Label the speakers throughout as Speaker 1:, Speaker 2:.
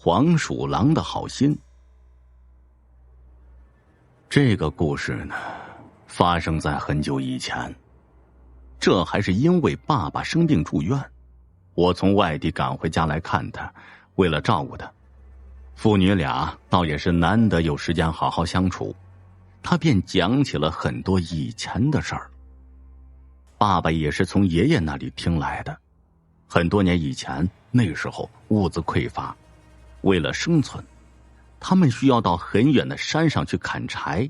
Speaker 1: 黄鼠狼的好心。这个故事呢，发生在很久以前。这还是因为爸爸生病住院，我从外地赶回家来看他，为了照顾他，父女俩倒也是难得有时间好好相处，他便讲起了很多以前的事儿。爸爸也是从爷爷那里听来的，很多年以前，那时候物资匮乏，为了生存，他们需要到很远的山上去砍柴，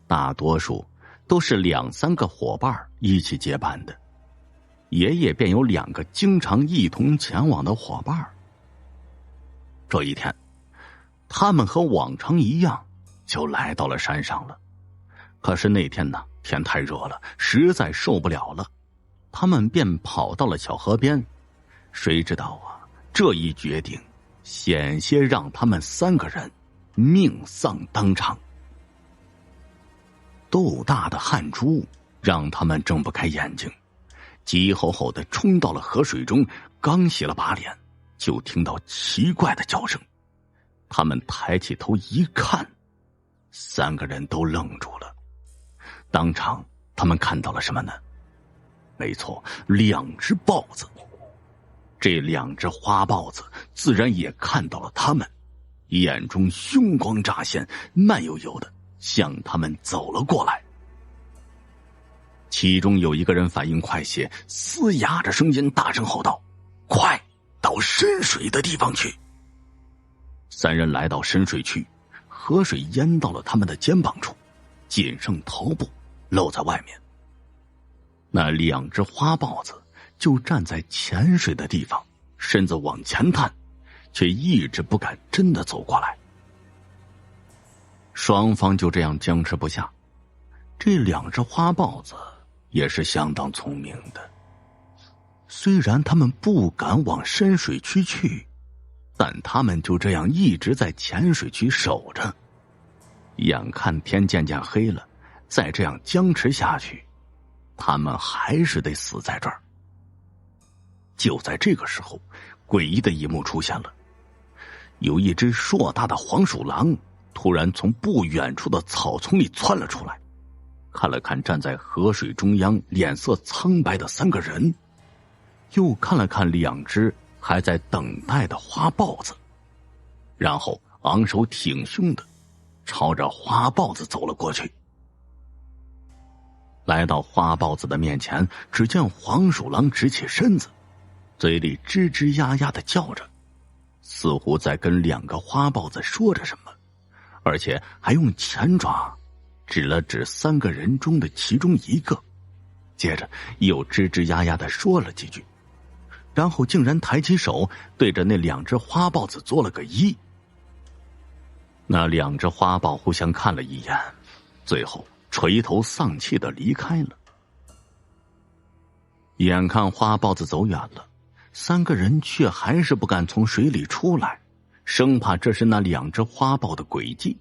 Speaker 1: 大多数都是2、3个伙伴一起结伴的。爷爷便有2个经常一同前往的伙伴。这一天，他们和往常一样就来到了山上了。可是那天呢，天太热了，实在受不了了，他们便跑到了小河边。谁知道啊，这一决定险些让他们3个人命丧当场。豆大的汗珠让他们睁不开眼睛，急吼吼地冲到了河水中，刚洗了把脸，就听到奇怪的叫声。他们抬起头一看，3个人都愣住了。当场他们看到了什么呢？没错，2只豹子。这2只花豹子自然也看到了他们，眼中凶光乍现，慢悠悠的向他们走了过来。其中有一个人反应快些，嘶哑着声音大声吼道：“快到深水的地方去！” 3人来到深水区，河水淹到了他们的肩膀处，仅剩头部露在外面。那2只花豹子就站在浅水的地方，身子往前探，却一直不敢真的走过来。双方就这样僵持不下。这2只花豹子也是相当聪明的，虽然他们不敢往深水区去，但他们就这样一直在浅水区守着。眼看天渐渐黑了，再这样僵持下去，他们还是得死在这儿。就在这个时候，诡异的一幕出现了。有一只硕大的黄鼠狼突然从不远处的草丛里窜了出来，看了看站在河水中央脸色苍白的3个人，又看了看2只还在等待的花豹子，然后昂首挺胸的朝着花豹子走了过去。来到花豹子的面前，只见黄鼠狼直起身子，嘴里吱吱呀呀的叫着，似乎在跟2个花豹子说着什么，而且还用前爪指了指3个人中的其中一个，接着又吱吱呀呀的说了几句，然后竟然抬起手对着那2只花豹子做了个揖。那2只花豹互相看了一眼，最后垂头丧气的离开了。眼看花豹子走远了，3个人却还是不敢从水里出来，生怕这是那2只花豹的诡计，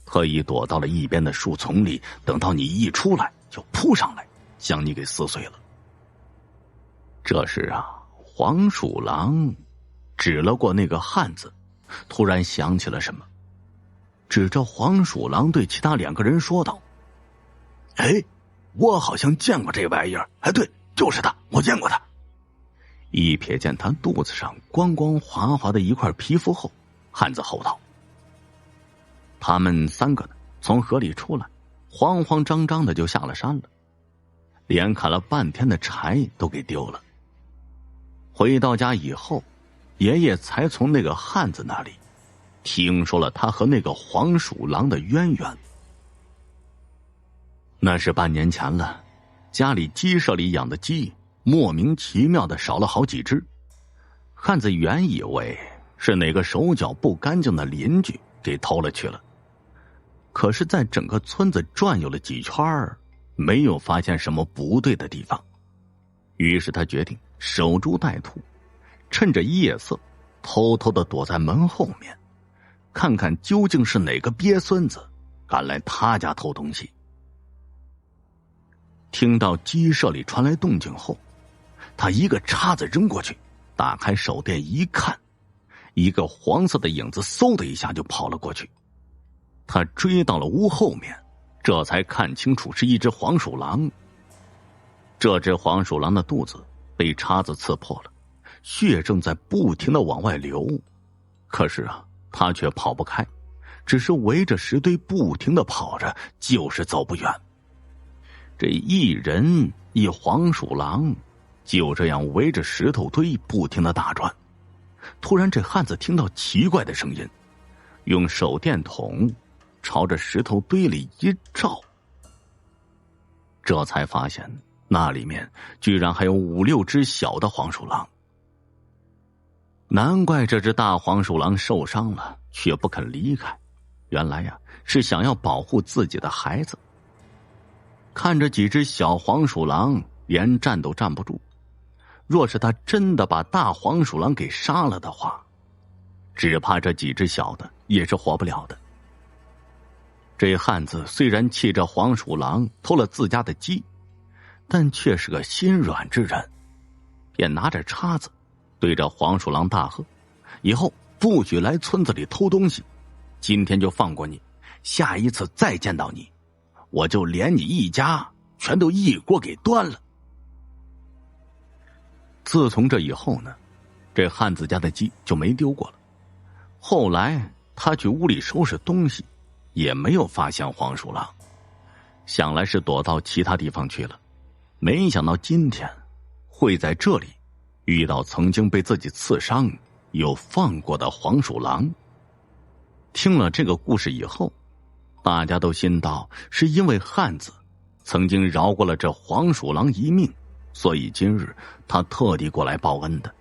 Speaker 1: 特意躲到了一边的树丛里，等到你一出来就扑上来将你给撕碎了。这时啊，黄鼠狼指了过那个汉子，突然想起了什么，指着黄鼠狼对其他2个人说道：“哎，我好像见过这玩意儿，哎，对，就是他，我见过他。”一瞥见他肚子上光光滑滑的一块皮肤后，汉子吼道。他们3个呢，从河里出来，慌慌张张的就下了山了，连砍了半天的柴都给丢了。回到家以后，爷爷才从那个汉子那里听说了他和那个黄鼠狼的渊源。那是半年前了，家里鸡舍里养的鸡莫名其妙的少了好几只。汉子原以为是哪个手脚不干净的邻居给偷了去了，可是在整个村子转悠了几圈，没有发现什么不对的地方。于是他决定守株待兔，趁着夜色偷偷的躲在门后面，看看究竟是哪个鳖孙子敢来他家偷东西。听到鸡舍里传来动静后，他一个叉子扔过去，打开手电一看，一个黄色的影子嗖的一下就跑了过去。他追到了屋后面，这才看清楚是一只黄鼠狼。这只黄鼠狼的肚子被叉子刺破了，血正在不停的往外流。可是啊，他却跑不开，只是围着石堆不停的跑着，就是走不远。这一人一黄鼠狼就这样围着石头堆不停的打转。突然这汉子听到奇怪的声音，用手电筒朝着石头堆里一照，这才发现那里面居然还有5、6只小的黄鼠狼。难怪这只大黄鼠狼受伤了却不肯离开，原来呀，是想要保护自己的孩子。看着几只小黄鼠狼连站都站不住，若是他真的把大黄鼠狼给杀了的话，只怕这几只小的也是活不了的。这汉子虽然气着黄鼠狼偷了自家的鸡，但却是个心软之人，便拿着叉子对着黄鼠狼大喝：以后不许来村子里偷东西，今天就放过你，下一次再见到你，我就连你一家全都一锅给端了。自从这以后呢，这汉子家的鸡就没丢过了。后来他去屋里收拾东西，也没有发现黄鼠狼，想来是躲到其他地方去了。没想到今天会在这里遇到曾经被自己刺伤又放过的黄鼠狼。听了这个故事以后，大家都心道是因为汉子曾经饶过了这黄鼠狼一命，所以今日他特地过来报恩的。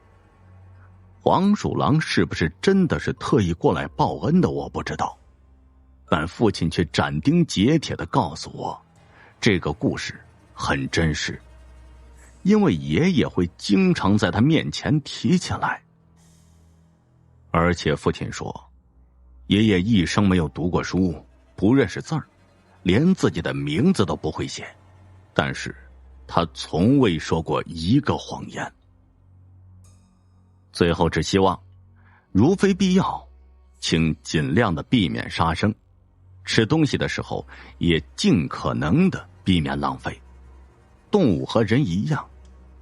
Speaker 1: 黄鼠狼是不是真的是特意过来报恩的我不知道，但父亲却斩钉截铁地告诉我，这个故事很真实，因为爷爷会经常在他面前提起来。而且父亲说，爷爷一生没有读过书，不认识字儿，连自己的名字都不会写，但是他从未说过一个谎言。最后只希望，如非必要，请尽量的避免杀生，吃东西的时候也尽可能的避免浪费。动物和人一样，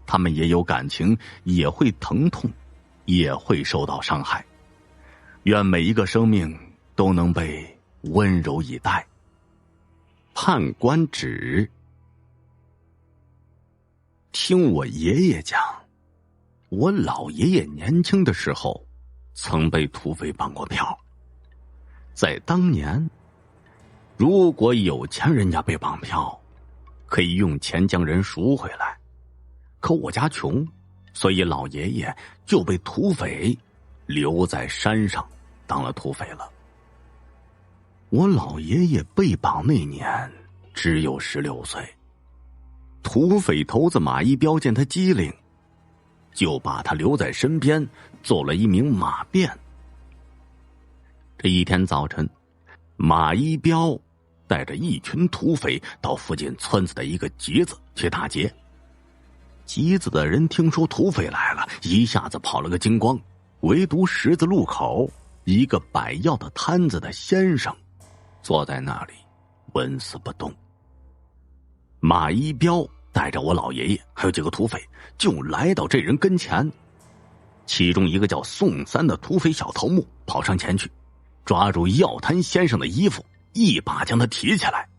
Speaker 1: 他们也有感情，也会疼痛，也会受到伤害。愿每一个生命都能被温柔以待。判官指，听我爷爷讲，我老爷爷年轻的时候曾被土匪绑过票。在当年，如果有钱人家被绑票，可以用钱将人赎回来，可我家穷，所以老爷爷就被土匪留在山上当了土匪了。我老爷爷被绑那年只有16岁，土匪头子马一彪见他机灵，就把他留在身边做了一名马便。这一天早晨，马一彪带着一群土匪到附近村子的一个集子去打劫。集子的人听说土匪来了，一下子跑了个精光，唯独十字路口一个摆药的摊子的先生坐在那里纹丝不动。马一彪带着我老爷爷还有几个土匪就来到这人跟前，其中一个叫宋三的土匪小头目跑上前去，抓住药摊先生的衣服，一把将他提起来，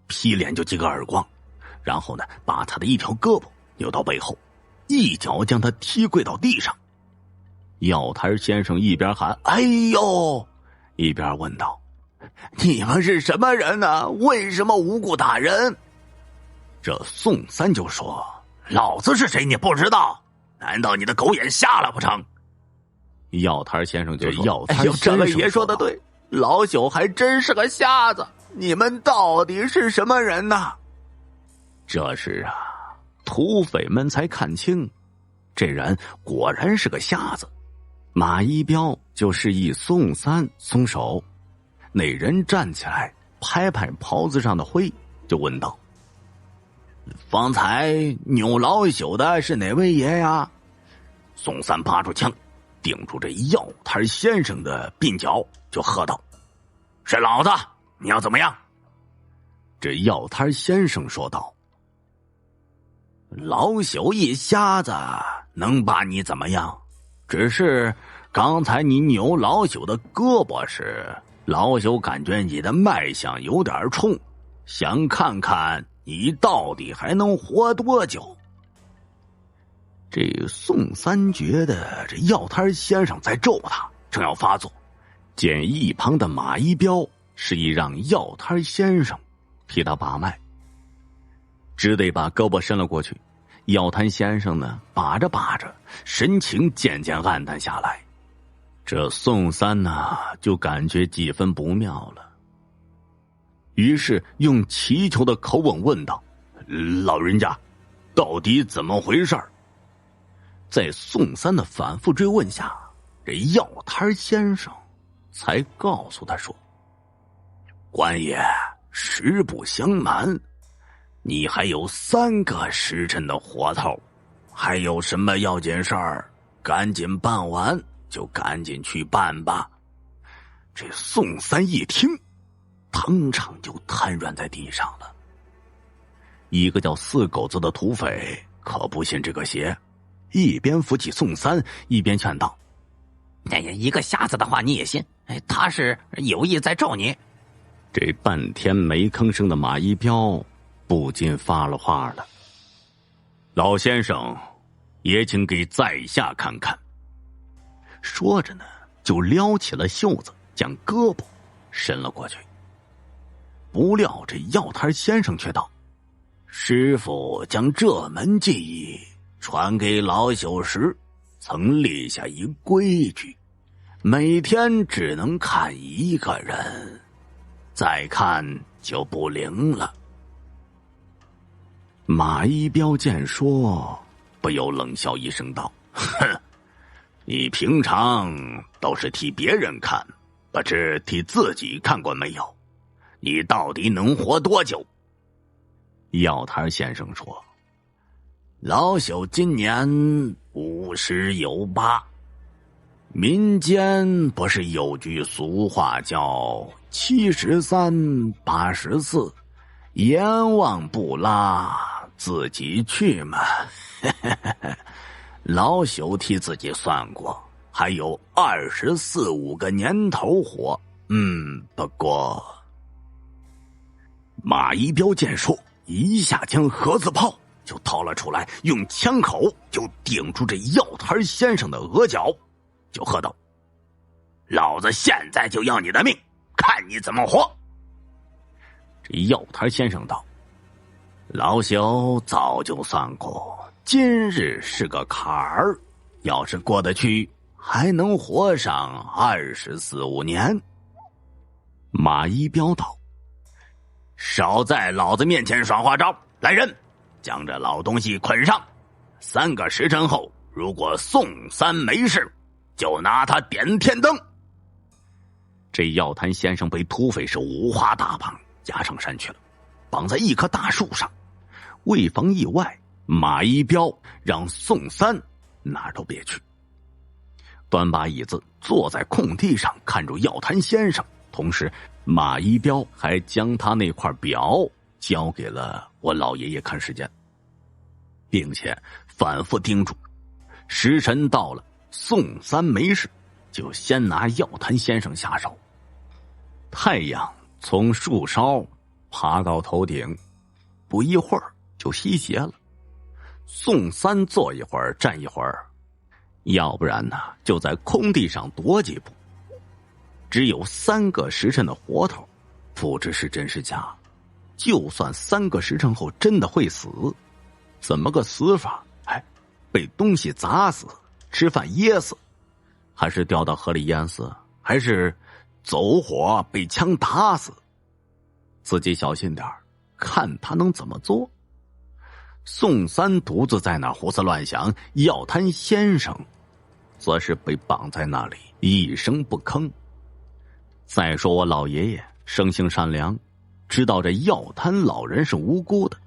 Speaker 1: 劈脸就几个耳光，然后呢，把他的一条胳膊扭到背后，一脚将他踢跪到地上。药摊先生一边喊哎呦，一边问道，你们是什么人呢？为什么无故打人？这宋三就说，老子是谁你不知道？难道你的狗眼瞎了不成？药摊先生就说，哎呦，这位爷说的对，老朽还真是个瞎子，你们到底是什么人呢？这时啊，土匪们才看清，这人果然是个瞎子。马一彪就示意宋三松手，那人站起来拍拍袍子上的灰，就问道，方才扭老朽的是哪位爷呀？宋三拔出枪，顶住这药摊先生的鬓角，就喝道：“是老子，你要怎么样？”这药摊先生说道：“老朽一瞎子能把你怎么样？只是刚才你扭老朽的胳膊时，老朽感觉你的脉象有点冲，想看看你到底还能活多久。”这宋三觉得这药摊先生在咒他，正要发作，见一旁的马一彪示意让药摊先生替他把脉，只得把胳膊伸了过去。药摊先生呢，把着把着，神情渐渐暗淡下来。这宋三呢，就感觉几分不妙了，于是用祈求的口吻问道：“老人家，到底怎么回事？”在宋三的反复追问下，这药摊先生才告诉他说：“官爷，实不相瞒，你还有3个时辰的活头，还有什么要紧事儿，赶紧办完就赶紧去办吧。”这宋三一听，当场就瘫软在地上了。一个叫四狗子的土匪可不信这个邪，一边扶起宋三，一边劝道：“
Speaker 2: 哎呀，一个瞎子的话你也信？他是有意在咒你。”
Speaker 1: 这半天没吭声的马一彪不禁发了话了：“老先生，也请给在下看看。”说着呢，就撩起了袖子，将胳膊伸了过去。不料这药摊先生却道：“师傅将这门技艺传给老朽时，曾立下一规矩，每天只能看1个人，再看就不灵了。”马一彪见说，不由冷笑一声道：“哼，你平常都是替别人看，不知替自己看过没有？你到底能活多久？”药摊先生说：“老朽今年50有8。民间不是有句俗话叫73、84，阎王不拉自己去嘛。老朽替自己算过，还有24、25个年头活。不过……”马一彪见说，一下将盒子炮就掏了出来，用枪口就顶住这药摊先生的额角，就喝道：“老子现在就要你的命，看你怎么活！”这药摊先生道：“老朽早就算过，今日是个坎儿，要是过得去，还能活上24、25年。”马一彪道：“少在老子面前耍花招！来人，将这老东西捆上！3个时辰后，如果宋三没事，就拿他点天灯。”这药摊先生被土匪是五花大绑，押上山去了，绑在一棵大树上。为防意外，马一彪让宋三哪儿都别去，端把椅子坐在空地上看着药摊先生，同时马一彪还将他那块表交给了我老爷爷看时间，并且反复叮嘱：时辰到了，宋三没事，就先拿药摊先生下手。太阳从树梢爬到头顶，不一会儿就西斜了。宋三坐一会儿站一会儿，要不然呢就在空地上踱几步。只有3个时辰的活头，不知是真是假。就算3个时辰后真的会死，怎么个死法？被东西砸死，吃饭噎死，还是掉到河里淹死，还是走火被枪打死？自己小心点儿，看他能怎么做。宋三独自在那胡思乱想，药摊先生则是被绑在那里一声不吭。再说我老爷爷生性善良，知道这药摊老人是无辜的，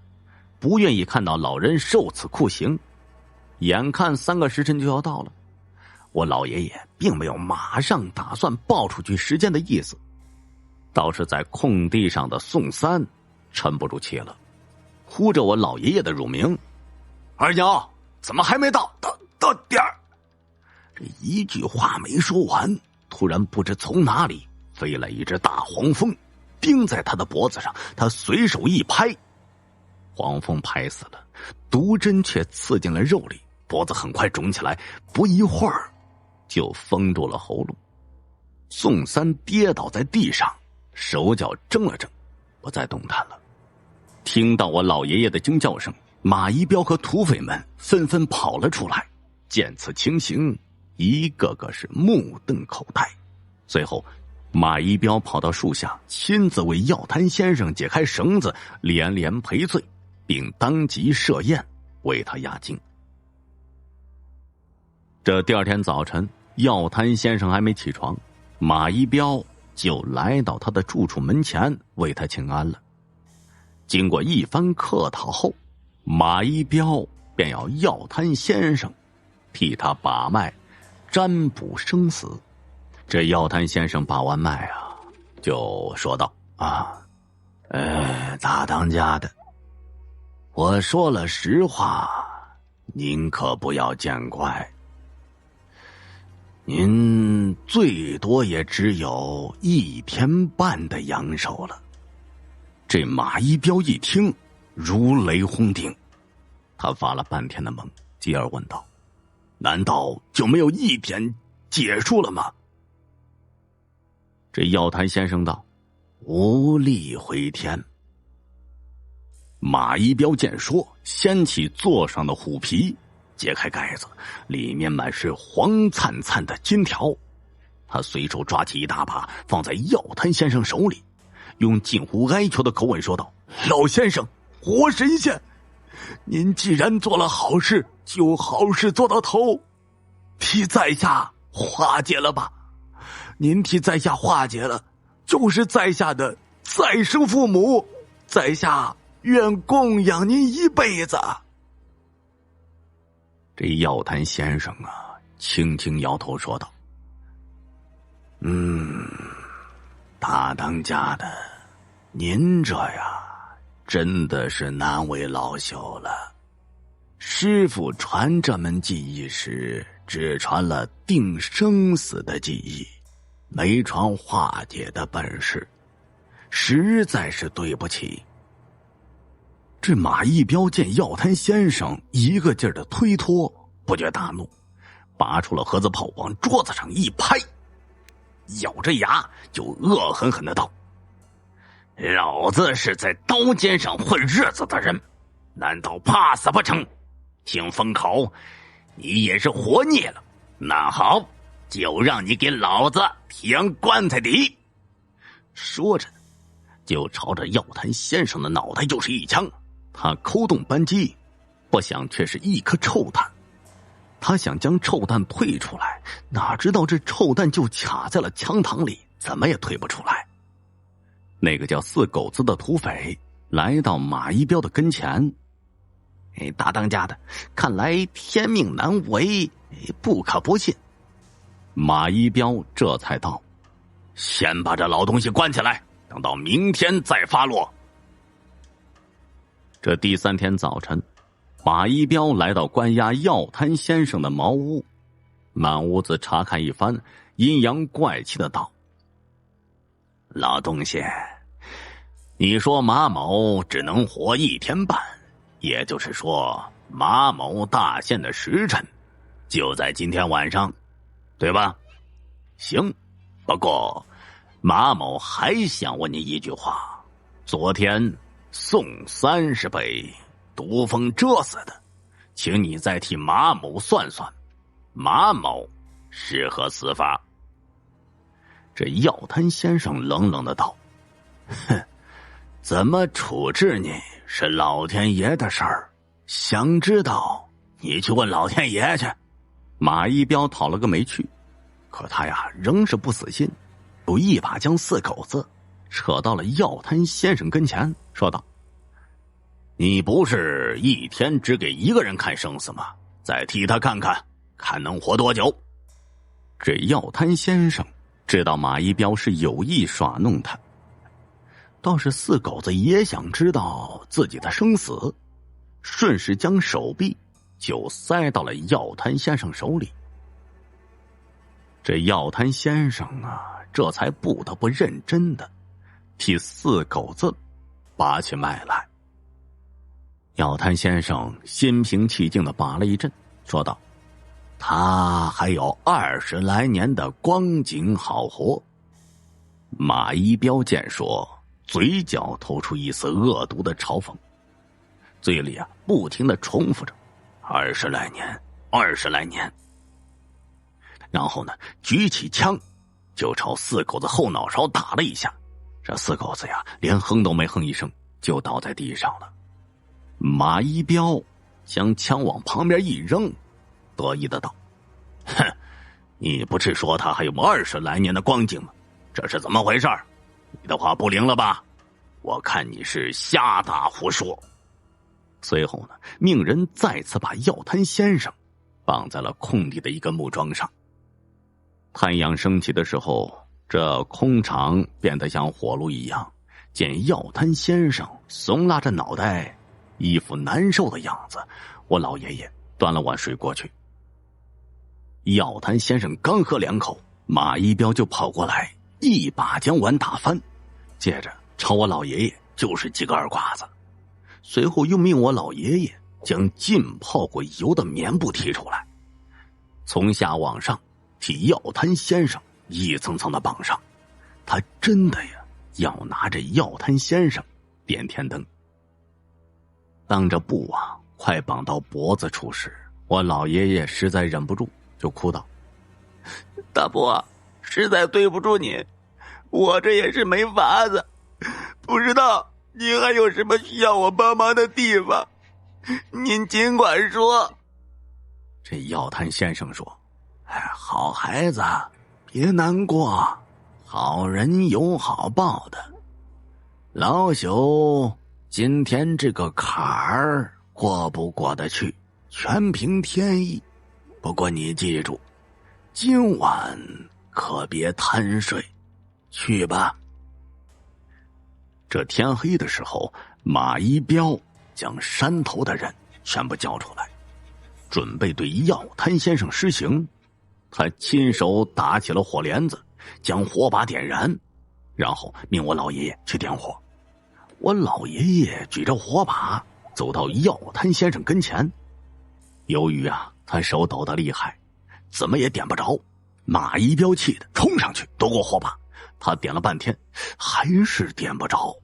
Speaker 1: 不愿意看到老人受此酷刑。眼看3个时辰就要到了，我老爷爷并没有马上打算报出去时间的意思，倒是在空地上的宋三沉不住气了，呼着我老爷爷的乳名：“二娘，怎么还没到？到点儿！”这一句话没说完，突然不知从哪里飞来一只大黄蜂，钉在他的脖子上。他随手一拍，黄蜂拍死了，毒针却刺进了肉里，脖子很快肿起来，不一会儿就封住了喉咙。宋三跌倒在地上，手脚怔了怔，不再动弹了。听到我老爷爷的惊叫声，马一彪和土匪们纷纷跑了出来，见此情形，一个个是目瞪口呆。最后马一彪跑到树下，亲自为药摊先生解开绳子，连连赔罪，并当即设宴为他压惊。这第二天早晨，药摊先生还没起床，马一彪就来到他的住处门前为他请安了。经过一番客套后，马一彪便要药摊先生替他把脉占卜生死。这药摊先生把完脉啊，就说道：“大当家的，我说了实话，您可不要见怪。您最多也只有1天半的阳寿了。”这马一彪一听，如雷轰顶，他发了半天的懵，继而问道：“难道就没有一点解数了吗？”这药摊先生道：“无力回天。”马一彪见说，掀起座上的虎皮，揭开盖子，里面满是黄灿灿的金条。他随手抓起一大把，放在药摊先生手里，用近乎哀求的口吻说道：“老先生，活神仙，您既然做了好事，就好事做到头，替在下化解了吧。您替在下化解了，就是在下的再生父母，在下愿供养您一辈子。”这药摊先生啊，轻轻摇头说道：“大当家的，您这呀，真的是难为老朽了。师傅传这门技艺时，只传了定生死的技艺，没传化解的本事，实在是对不起。”这马一彪见药摊先生一个劲儿的推脱，不觉大怒，拔出了盒子炮往桌子上一拍，咬着牙就恶狠狠的道：“老子是在刀尖上混日子的人，难道怕死不成？听风口，你也是活腻了，那好，就让你给老子填棺材底。”说着就朝着药摊先生的脑袋就是一枪。他扣动扳机，不想却是一颗臭弹。他想将臭弹退出来，哪知道这臭弹就卡在了枪膛里，怎么也退不出来。那个叫四狗子的土匪来到马一彪的跟前：“大当家的，看来天命难违，不可不信。”马一彪这才道：“先把这老东西关起来，等到明天再发落。”这第3天早晨，马一彪来到关押药摊先生的茅屋，满屋子查看一番，阴阳怪气的道：“老东西，你说马某只能活1天半，也就是说马某大限的时辰就在今天晚上，对吧？行，不过马某还想问你一句话，昨天宋三是被毒蜂蛰死的，请你再替马某算算，马某是何死法？”这药摊先生冷冷的道：“哼，怎么处置你是老天爷的事儿，想知道你去问老天爷去。”马一彪讨了个没趣，可他呀仍是不死心，又一把将四狗子扯到了药摊先生跟前，说道：“你不是1天只给1个人看生死吗？再替他看看，看能活多久。”这药摊先生知道马一彪是有意耍弄他，倒是四狗子也想知道自己的生死，顺势将手臂就塞到了药摊先生手里。这药摊先生啊，这才不得不认真的替四狗子拔起脉来。药摊先生心平气静的拔了一阵，说道：他还有20来年的光景好活。马一彪见说，嘴角透出一丝恶毒的嘲讽，嘴里不停的重复着20来年，20来年。然后呢，举起枪就朝四狗子后脑勺打了一下，这四狗子连哼都没哼一声，就倒在地上了。马一彪将枪往旁边一扔，得意的道：哼，你不是说他还有20来年的光景吗？这是怎么回事？你的话不灵了吧？我看你是瞎打胡说。随后呢，命人再次把药摊先生绑在了空地的一根木桩上。太阳升起的时候，这空场变得像火炉一样，见药摊先生耸拉着脑袋，一副难受的样子，我老爷爷端了碗水过去。药摊先生刚喝2口，马一彪就跑过来，一把将碗打翻，接着朝我老爷爷就是几个耳刮子，随后又命我老爷爷将浸泡过油的棉布提出来，从下往上替药摊先生一层层的绑上。他真的要拿着药摊先生点天灯。当这布快绑到脖子处时，我老爷爷实在忍不住就哭道：大伯，实在对不住你，我这也是没法子，不知道您还有什么需要我帮忙的地方，您尽管说。这药摊先生说：好孩子，别难过，好人有好报的。老朽今天这个坎儿过不过得去，全凭天意。不过你记住，今晚可别贪睡，去吧。这天黑的时候，马一彪将山头的人全部叫出来，准备对药摊先生施行。他亲手打起了火帘子，将火把点燃，然后命我老爷爷去点火。我老爷爷举着火把走到药摊先生跟前，由于他手抖得厉害，怎么也点不着。马一彪气得冲上去夺过火把，他点了半天还是点不着。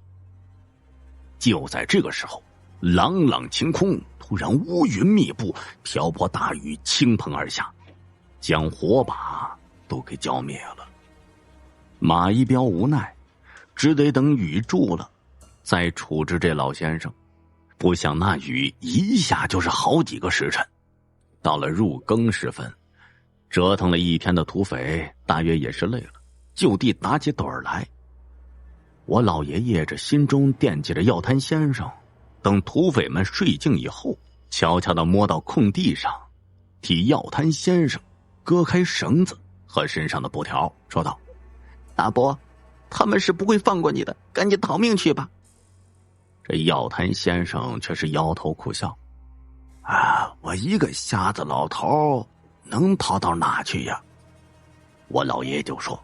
Speaker 1: 就在这个时候，朗朗晴空突然乌云密布，瓢泼大雨倾盆而下，将火把都给浇灭了。马一彪无奈，只得等雨住了再处置这老先生。不想那雨一下就是好几个时辰，到了入更时分，折腾了一天的土匪大约也是累了，就地打起盹儿来。我老爷爷这心中惦记着药摊先生，等土匪们睡尽以后，悄悄地摸到空地上，替药摊先生割开绳子和身上的布条，说道：大伯，他们是不会放过你的，赶紧逃命去吧。这药摊先生却是摇头苦笑：我一个瞎子老头能逃到哪去呀？我老爷爷就说：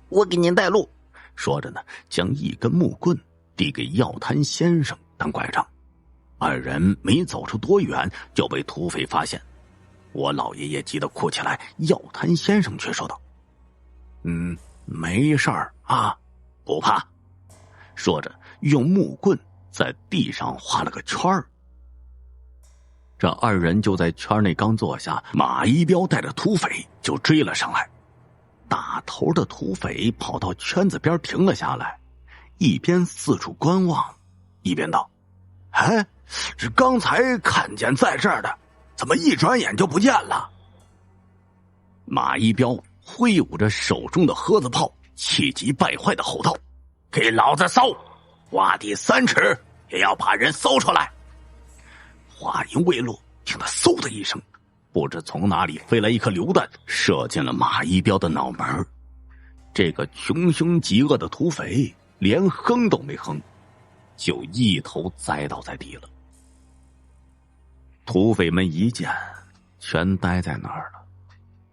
Speaker 1: 我给您带路。说着呢，将一根木棍递给药摊先生当拐杖。二人没走出多远就被土匪发现，我老爷爷急得哭起来，药摊先生却说道：没事儿啊，不怕。说着用木棍在地上画了个圈儿。这二人就在圈内刚坐下，马一彪带着土匪就追了上来。大头的土匪跑到圈子边停了下来，一边四处观望，一边道：这刚才看见在这儿的，怎么一转眼就不见了？马一彪挥舞着手中的盒子炮，气急败坏的吼道：给老子搜，挖地3尺也要把人搜出来。话音未落，听得嗖的一声，不知从哪里飞来一颗榴弹，射进了马一彪的脑门。这个穷凶极恶的土匪连哼都没哼，就一头栽倒在地了。土匪们一见，全呆在那儿了。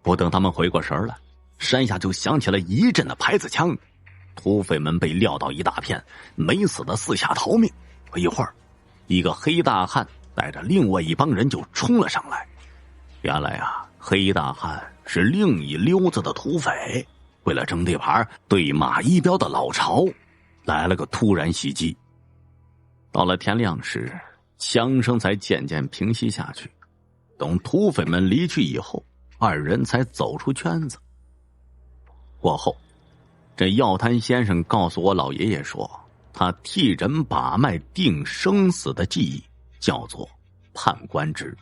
Speaker 1: 不等他们回过神来，山下就响起了一阵的拍子枪，土匪们被撂倒一大片，没死的四下逃命。不一会儿，一个黑大汉带着另外一帮人就冲了上来。原来啊，黑大汉是另一溜子的土匪，为了争地盘，对马一彪的老巢来了个突然袭击。到了天亮时，枪声才渐渐平息下去。等土匪们离去以后，二人才走出圈子。过后，这药摊先生告诉我老爷爷说，他替人把脉定生死的技艺叫做判官职。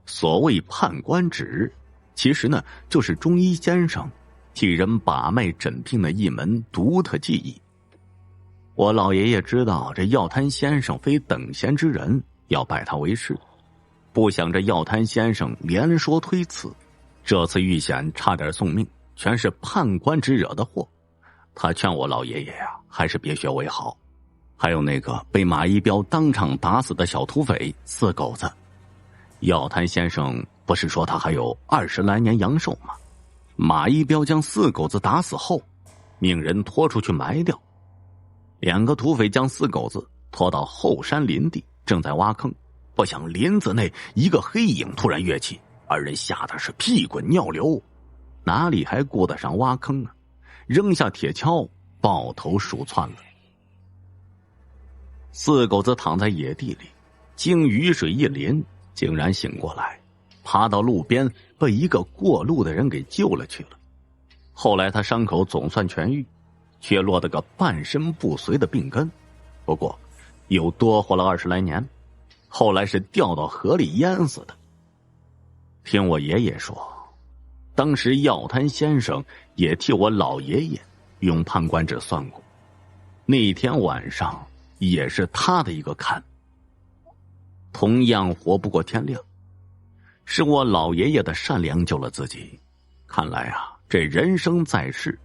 Speaker 1: 所谓判官职，其实呢就是中医先生替人把脉诊病的一门独特技艺。我老爷爷知道这药摊先生非等闲之人，要拜他为师，不想这药摊先生连说推辞，这次遇险差点送命，全是判官职惹的祸。他劝我老爷爷呀，还是别学为好。还有那个被马一彪当场打死的小土匪四狗子，药摊先生不是说他还有20来年阳寿吗？马一彪将四狗子打死后，命人拖出去埋掉。两个土匪将四狗子拖到后山林地，正在挖坑，不想林子内一个黑影突然跃起，二人吓得是屁滚尿流，哪里还顾得上挖坑啊？扔下铁锹，抱头鼠窜了。四狗子躺在野地里，经雨水一淋，竟然醒过来，爬到路边，被一个过路的人给救了去了。后来他伤口总算痊愈，却落得个半身不遂的病根，不过又多活了20来年，后来是掉到河里淹死的。听我爷爷说，当时药摊先生也替我老爷爷用判官纸算过，那天晚上也是他的一个坎，同样活不过天亮。是我老爷爷的善良救了自己，看来啊，这人生在世，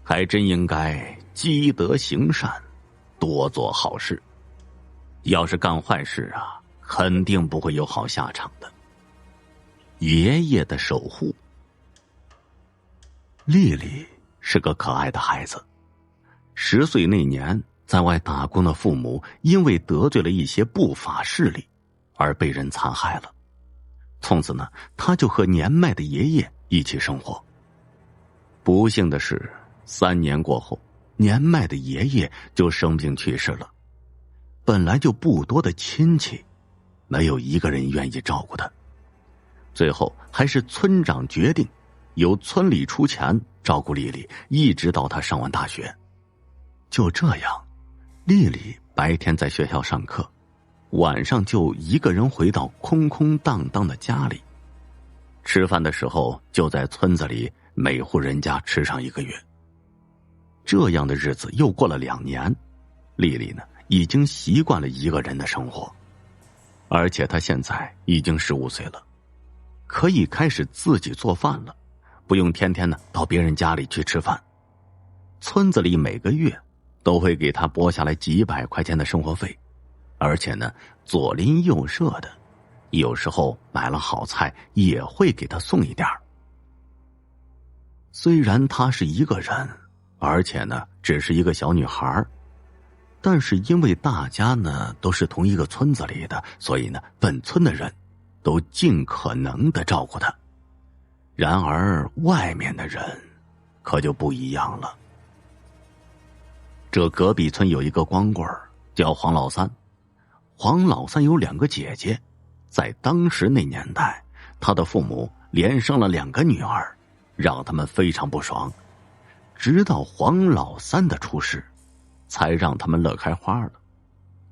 Speaker 1: 还真应该积德行善，多做好事。要是干坏事啊，肯定不会有好下场的。爷爷的守护。丽丽是个可爱的孩子，10岁那年，在外打工的父母因为得罪了一些不法势力，而被人残害了。从此呢，他就和年迈的爷爷一起生活。不幸的是，3年过后，年迈的爷爷就生病去世了。本来就不多的亲戚，没有一个人愿意照顾他。最后还是村长决定，由村里出钱照顾丽丽，一直到她上完大学。就这样，丽丽白天在学校上课，晚上就一个人回到空空荡荡的家里。吃饭的时候就在村子里每户人家吃上1个月。这样的日子又过了2年，丽丽呢已经习惯了一个人的生活，而且她现在已经15岁了，可以开始自己做饭了，不用天天呢到别人家里去吃饭。村子里每个月都会给她拨下来几百块钱的生活费，而且呢左邻右舍的有时候买了好菜也会给她送一点儿。虽然她是一个人，而且呢只是一个小女孩，但是因为大家呢都是同一个村子里的，所以呢本村的人都尽可能的照顾她。然而外面的人可就不一样了。这隔壁村有一个光棍叫黄老三，黄老三有2个姐姐，在当时那年代，他的父母连生了2个女儿，让他们非常不爽。直到黄老三的出世，才让他们乐开花了。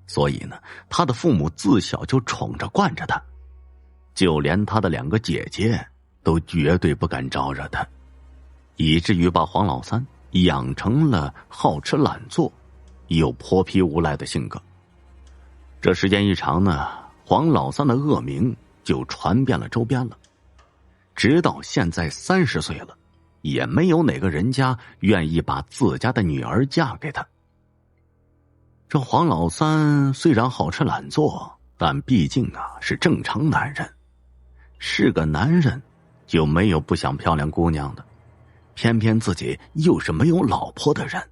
Speaker 1: 所以呢，他的父母自小就宠着惯着他，就连他的2个姐姐都绝对不敢招惹他，以至于把黄老三养成了好吃懒做又泼皮无赖的性格。这时间一长呢，黄老三的恶名就传遍了周边了。直到现在30岁了，也没有哪个人家愿意把自家的女儿嫁给他。这黄老三虽然好吃懒做，但毕竟是正常男人，是个男人就没有不想漂亮姑娘的，偏偏自己又是没有老婆的人，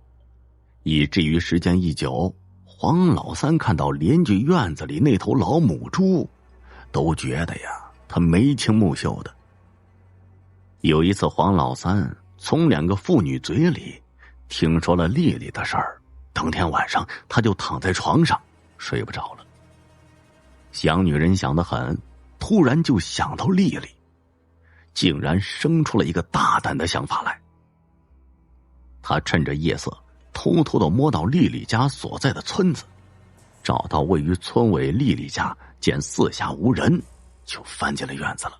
Speaker 1: 以至于时间一久，黄老三看到邻居院子里那头老母猪，都觉得他眉清目秀的。有一次，黄老三从2个妇女嘴里听说了丽丽的事儿，当天晚上他就躺在床上睡不着了。想女人想得很，突然就想到丽丽，竟然生出了一个大胆的想法来。他趁着夜色偷偷的摸到丽丽家所在的村子，找到位于村尾丽丽家，见四下无人，就翻进了院子了。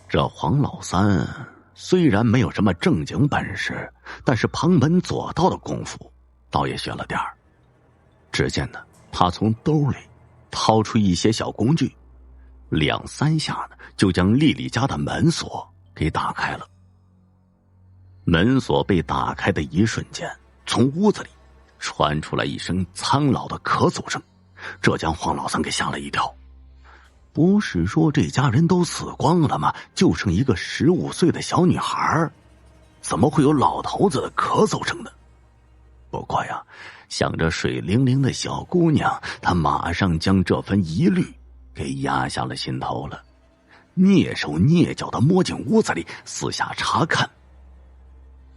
Speaker 1: 这黄老三虽然没有什么正经本事，但是旁门左道的功夫倒也学了点儿。只见他从兜里掏出一些小工具，2、3下就将丽丽家的门锁给打开了。门锁被打开的一瞬间，从屋子里传出来一声苍老的咳嗽声，这将黄老三给吓了一跳。不是说这家人都死光了吗？就剩一个15岁的小女孩，怎么会有老头子的咳嗽声呢？不过想着水灵灵的小姑娘，他马上将这份疑虑给压下了心头了，蹑手蹑脚的摸进屋子里，四下查看。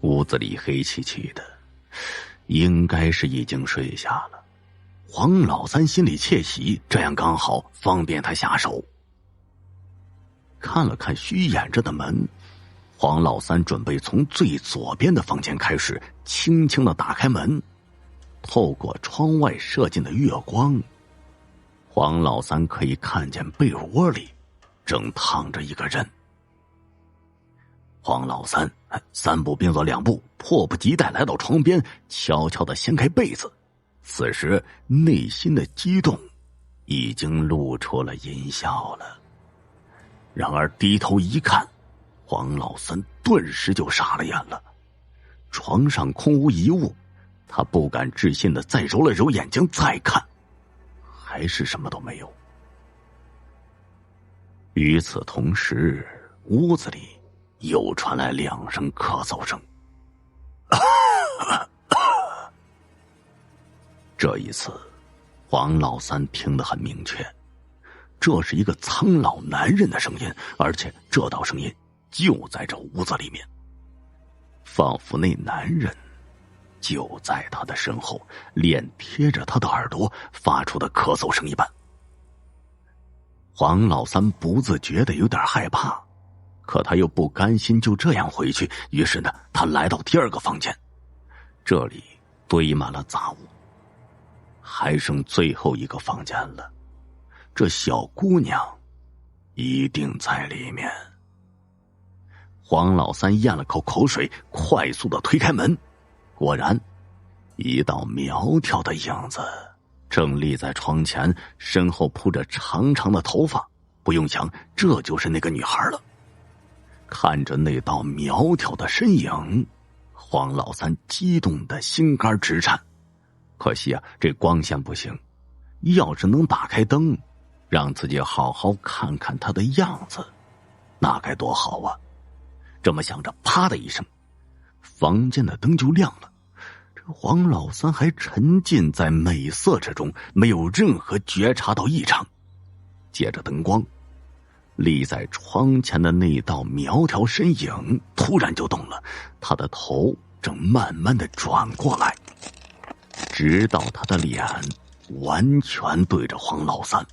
Speaker 1: 屋子里黑漆漆的，应该是已经睡下了。黄老三心里窃喜，这样刚好方便他下手。看了看虚掩着的门，黄老三准备从最左边的房间开始，轻轻的打开门。透过窗外射进的月光，黄老三可以看见被窝里正躺着一个人。黄老三3步并作2步，迫不及待来到床边，悄悄的掀开被子。此时内心的激动已经露出了阴笑了。然而低头一看，黄老三顿时就傻了眼了。床上空无一物，他不敢置信的再揉了揉眼睛，再看，还是什么都没有。与此同时，屋子里又传来2声咳嗽声。这一次黄老三听得很明确，这是一个苍老男人的声音，而且这道声音就在这屋子里面，仿佛那男人就在他的身后，脸贴着他的耳朵发出的咳嗽声一般。黄老三不自觉的有点害怕，可他又不甘心就这样回去，于是他来到第2个房间，这里堆满了杂物，还剩最后一个房间了。这小姑娘一定在里面。黄老三咽了口口水，快速的推开门，果然一道苗条的影子正立在床前，身后铺着长长的头发，不用想，这就是那个女孩了。看着那道苗条的身影，黄老三激动的心肝直颤。可惜这光线不行，要是能打开灯，让自己好好看看她的样子，那该多好啊。这么想着，啪的一声，房间的灯就亮了。这黄老三还沉浸在美色之中，没有任何觉察到异常。借着灯光，立在窗前的那道苗条身影突然就动了，他的头正慢慢的转过来，直到他的脸完全对着黄老三。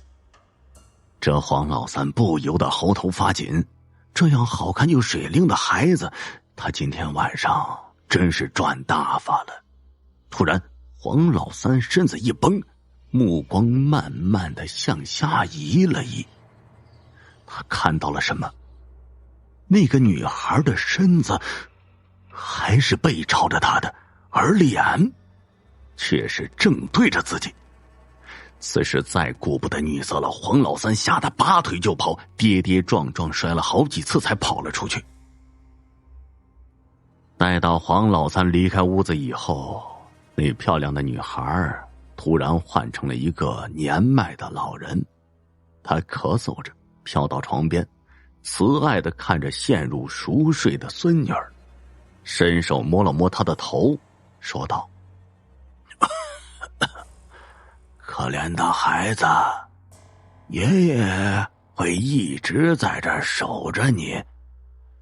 Speaker 1: 这黄老三不由得喉头发紧，这样好看又水灵的孩子，他今天晚上真是赚大发了。突然黄老三身子一绷，目光慢慢的向下移了移。他看到了什么？那个女孩的身子还是背朝着他的，而脸却是正对着自己。此时再顾不得女色了，黄老三吓得拔腿就跑，跌跌撞撞摔了好几次才跑了出去。待到黄老三离开屋子以后，那漂亮的女孩突然换成了一个年迈的老人，她咳嗽着飘到床边，慈爱地看着陷入熟睡的孙女儿，伸手摸了摸她的头，说道：可怜的孩子，爷爷会一直在这儿守着你，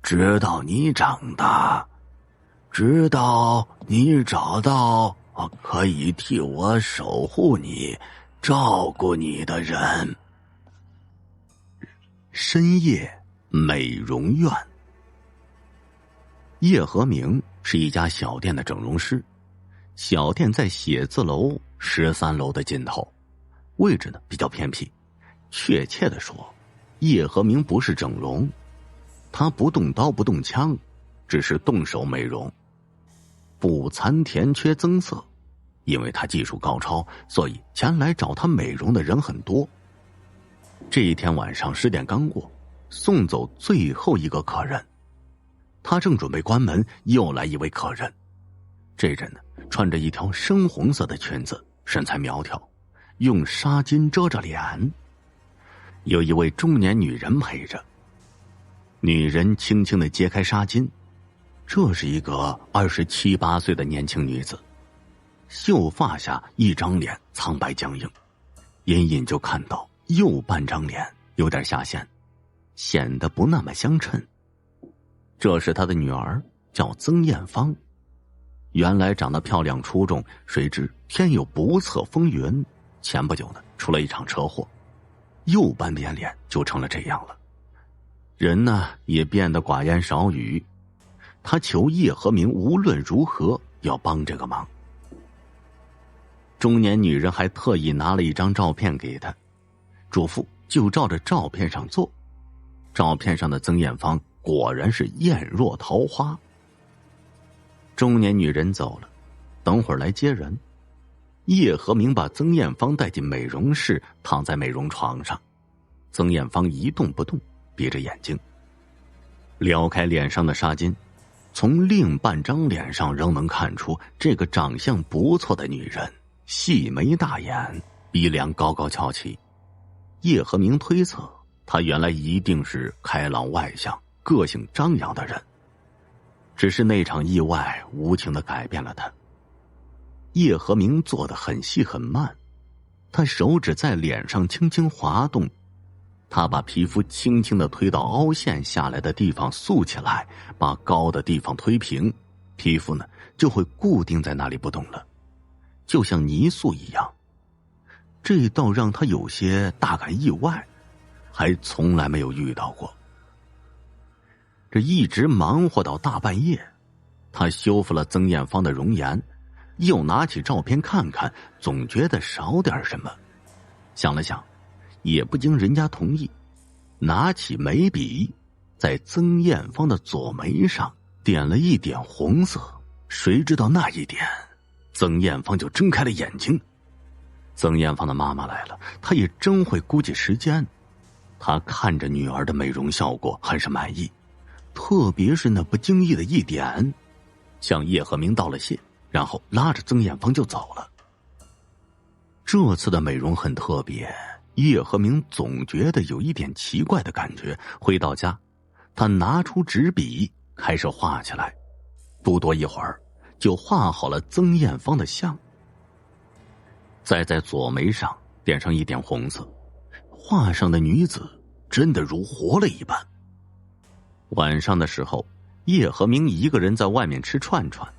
Speaker 1: 直到你长大，直到你找到可以替我守护你、照顾你的人。深夜美容院，叶和明是一家小店的整容师，小店在写字楼13楼的尽头，位置呢比较偏僻。确切的说，叶和明不是整容，他不动刀不动枪，只是动手美容。补残填缺增色，因为他技术高超，所以前来找他美容的人很多。这一天晚上10点刚过，送走最后一个客人，他正准备关门，又来一位客人。这人呢，穿着一条深红色的裙子，身材苗条，用纱巾遮着脸。有一位中年女人陪着，女人轻轻地揭开纱巾，这是一个27、28岁的年轻女子，秀发下一张脸苍白僵硬，隐隐就看到右半张脸有点下陷，显得不那么相称。这是她的女儿，叫曾艳芳。原来长得漂亮出众，谁知天有不测风云，前不久呢出了一场车祸，右半边脸就成了这样了。人呢也变得寡言少语，他求叶和明无论如何要帮这个忙。中年女人还特意拿了一张照片给他，嘱咐就照着照片上做。照片上的曾艳芳果然是艳若桃花。中年女人走了，等会儿来接人。叶和明把曾艳芳带进美容室，躺在美容床上。曾艳芳一动不动，闭着眼睛，撩开脸上的纱巾，从另半张脸上仍能看出这个长相不错的女人，细眉大眼，鼻梁高高翘起。叶和明推测，她原来一定是开朗外向、个性张扬的人，只是那场意外无情地改变了她。叶和明做得很细很慢，他手指在脸上轻轻滑动，他把皮肤轻轻地推到凹陷下来的地方竖起来，把高的地方推平，皮肤呢就会固定在那里不动了，就像泥塑一样。这倒让他有些大感意外，还从来没有遇到过。这一直忙活到大半夜，他修复了曾艳芳的容颜，又拿起照片看看，总觉得少点什么。想了想，也不经人家同意，拿起眉笔，在曾艳芳的左眉上点了一点红色。谁知道那一点，曾艳芳就睁开了眼睛。曾艳芳的妈妈来了，她也真会估计时间。她看着女儿的美容效果很是满意，特别是那不经意的一点，向叶和明道了谢，然后拉着曾艳芳就走了。这次的美容很特别，叶和明总觉得有一点奇怪的感觉。回到家，他拿出纸笔开始画起来，不多一会儿就画好了曾艳芳的像。再在左眉上点上一点红色，画上的女子真的如活了一般。晚上的时候，叶和明一个人在外面吃串串，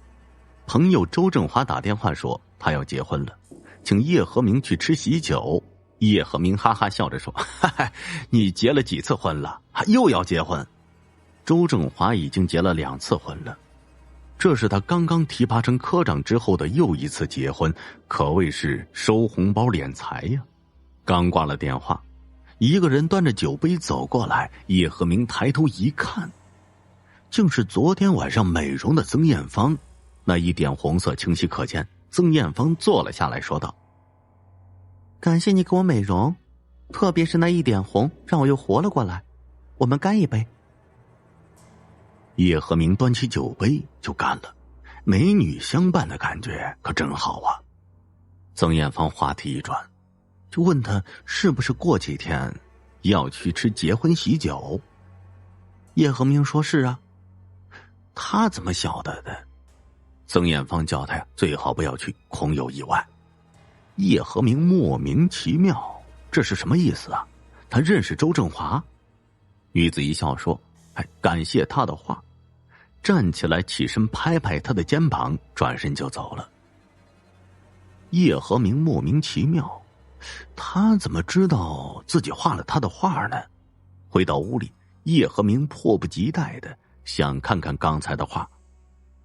Speaker 1: 朋友周正华打电话说他要结婚了，请叶和明去吃喜酒。叶和明哈哈笑着说：哈哈，你结了几次婚了，又要结婚？周正华已经结了2次婚了，这是他刚刚提拔成科长之后的又一次结婚，可谓是收红包敛财呀。刚挂了电话，一个人端着酒杯走过来，叶和明抬头一看，竟是昨天晚上美容的曾艳芳，那一点红色清晰可见。曾艳芳坐了下来说道：
Speaker 3: 感谢你给我美容，特别是那一点红让我又活了过来，我们干一杯。
Speaker 1: 叶和明端起酒杯就干了，美女相伴的感觉可真好啊。曾艳芳话题一转，就问他是不是过几天要去吃结婚喜酒。
Speaker 3: 叶和明说是啊。
Speaker 1: 他怎么晓得的？曾艳芳叫他最好不要去，恐有意外。叶和明莫名其妙，这是什么意思啊？他认识周正华？女子一笑说：“感谢他的话。”站起来起身拍拍他的肩膀，转身就走了。叶和明莫名其妙，他怎么知道自己画了他的画呢？回到屋里，叶和明迫不及待的想看看刚才的画，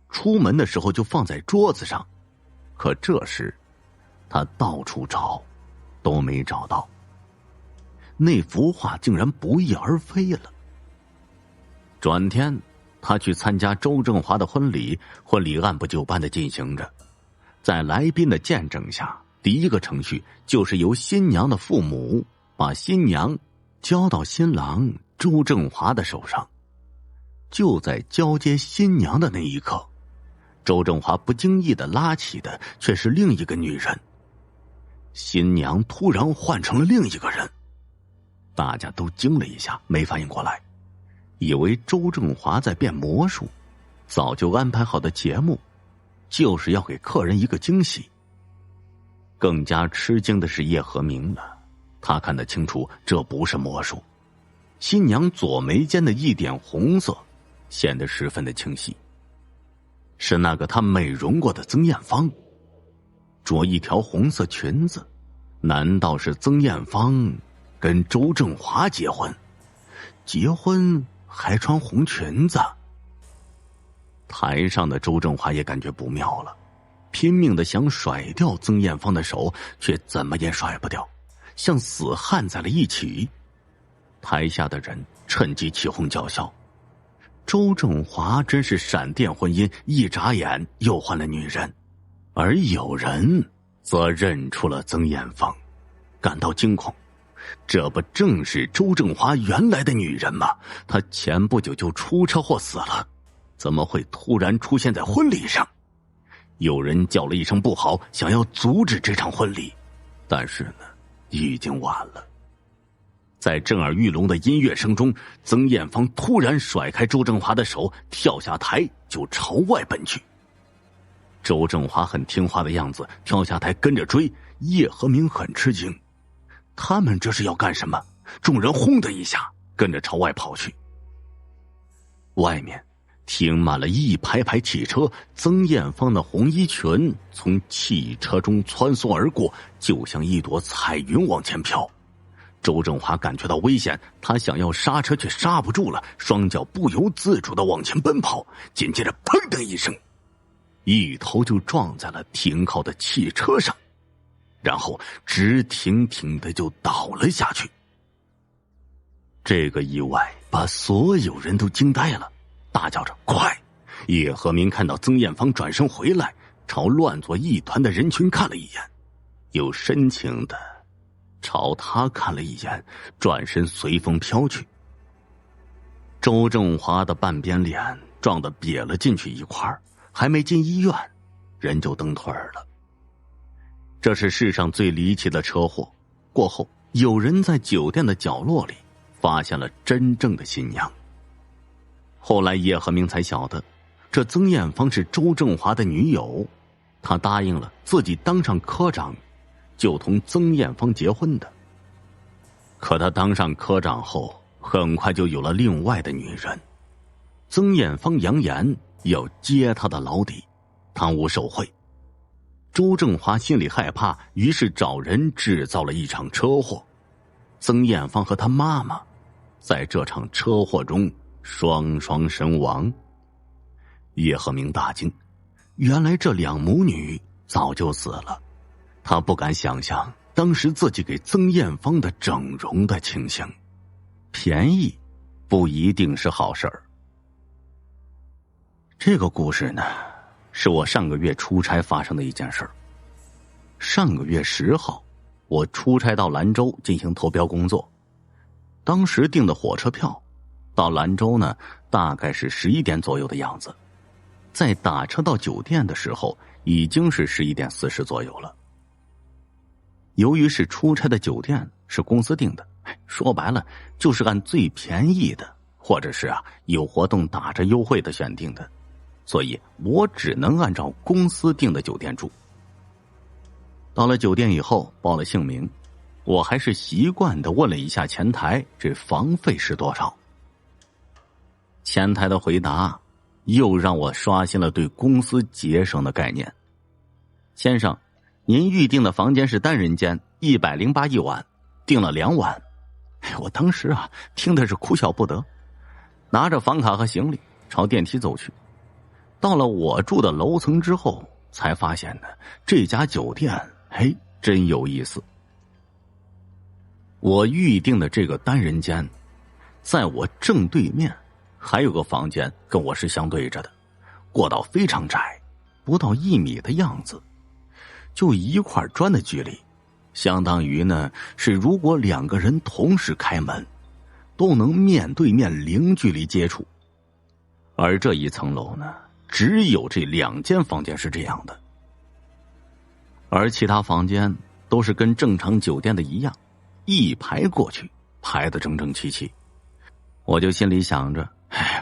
Speaker 1: 出门的时候就放在桌子上，可这时他到处找都没找到，那幅画竟然不翼而飞了。转天他去参加周正华的婚礼，婚礼按部就班的进行着。在来宾的见证下，第一个程序就是由新娘的父母把新娘交到新郎周正华的手上。就在交接新娘的那一刻，周正华不经意的拉起的却是另一个女人。新娘突然换成了另一个人，大家都惊了一下，没反应过来，以为周正华在变魔术，早就安排好的节目就是要给客人一个惊喜。更加吃惊的是叶和明了，他看得清楚这不是魔术，新娘左眉间的一点红色显得十分的清晰，是那个他美容过的曾艳芳，着一条红色裙子。难道是曾艳芳跟周正华结婚？结婚还穿红裙子？台上的周正华也感觉不妙了，拼命的想甩掉曾艳芳的手，却怎么也甩不掉，像死焊在了一起。台下的人趁机起哄叫嚣，周正华真是闪电婚姻，一眨眼又换了女人。而有人则认出了曾艳芳，感到惊恐，这不正是周正华原来的女人吗？她前不久就出车祸死了，怎么会突然出现在婚礼上？有人叫了一声不好，想要阻止这场婚礼，但是呢，已经晚了。在震耳欲聋的音乐声中，曾艳芳突然甩开周正华的手，跳下台就朝外奔去。周正华很听话的样子，跳下台跟着追。叶和明很吃惊，他们这是要干什么？众人轰的一下跟着朝外跑去。外面停满了一排排汽车，曾艳芳的红衣裙从汽车中穿梭而过，就像一朵彩云往前飘。周正华感觉到危险，他想要刹车却刹不住了，双脚不由自主地往前奔跑，紧接着砰的一声，一头就撞在了停靠的汽车上，然后直挺挺的就倒了下去。这个意外把所有人都惊呆了，大叫着快！叶和明看到曾艳芳转身回来，朝乱作一团的人群看了一眼，又深情的朝他看了一眼，转身随风飘去。周正华的半边脸撞得瘪了进去一块，还没进医院，人就蹬腿了。这是世上最离奇的车祸。过后，有人在酒店的角落里发现了真正的新娘。后来叶和明才晓得，这曾艳芳是周正华的女友，他答应了自己当上科长就同曾艳芳结婚的。可他当上科长后，很快就有了另外的女人。曾艳芳扬言要揭他的老底，贪污受贿。周正华心里害怕，于是找人制造了一场车祸。曾艳芳和他妈妈在这场车祸中双双身亡。叶和明大惊，原来这两母女早就死了。他不敢想象当时自己给曾艳芳的整容的情形，便宜不一定是好事儿。这个故事呢，是我上个月出差发生的一件事儿。上个月10号，我出差到兰州进行投标工作。当时订的火车票到兰州呢，大概是11点左右的样子。在打车到酒店的时候，已经是11点40左右了。由于是出差的酒店是公司订的，说白了就是按最便宜的，或者是有活动打折优惠的选定的，所以我只能按照公司订的酒店住。到了酒店以后，报了姓名，我还是习惯的问了一下前台这房费是多少。前台的回答又让我刷新了对公司节省的概念。先生，您预定的房间是单人间，108一晚，订了2晚。我当时听的是哭笑不得，拿着房卡和行李朝电梯走去。到了我住的楼层之后，才发现呢，这家酒店真有意思。我预定的这个单人间，在我正对面还有个房间跟我是相对着的，过道非常窄，不到1米的样子，就一块砖的距离，相当于呢是如果2个人同时开门，都能面对面零距离接触。而这一层楼呢，只有这2间房间是这样的，而其他房间都是跟正常酒店的一样，一排过去，排得整整齐齐。我就心里想着，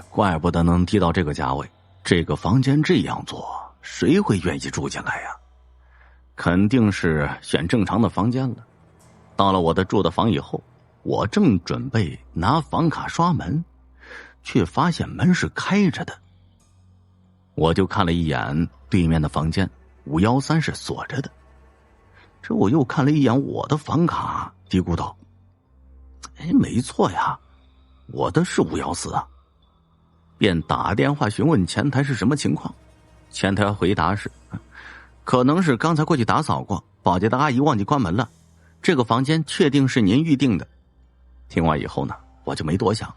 Speaker 1: 怪不得能低到这个价位，这个房间这样做，谁会愿意住进来呀？肯定是选正常的房间了。到了我的住的房以后，我正准备拿房卡刷门，却发现门是开着的。我就看了一眼对面的房间513是锁着的。这我又看了一眼我的房卡，嘀咕道：没错呀，我的是514啊。便打电话询问前台是什么情况。前台回答是，可能是刚才过去打扫过，保洁的阿姨忘记关门了，这个房间确定是您预定的。听完以后呢，我就没多想，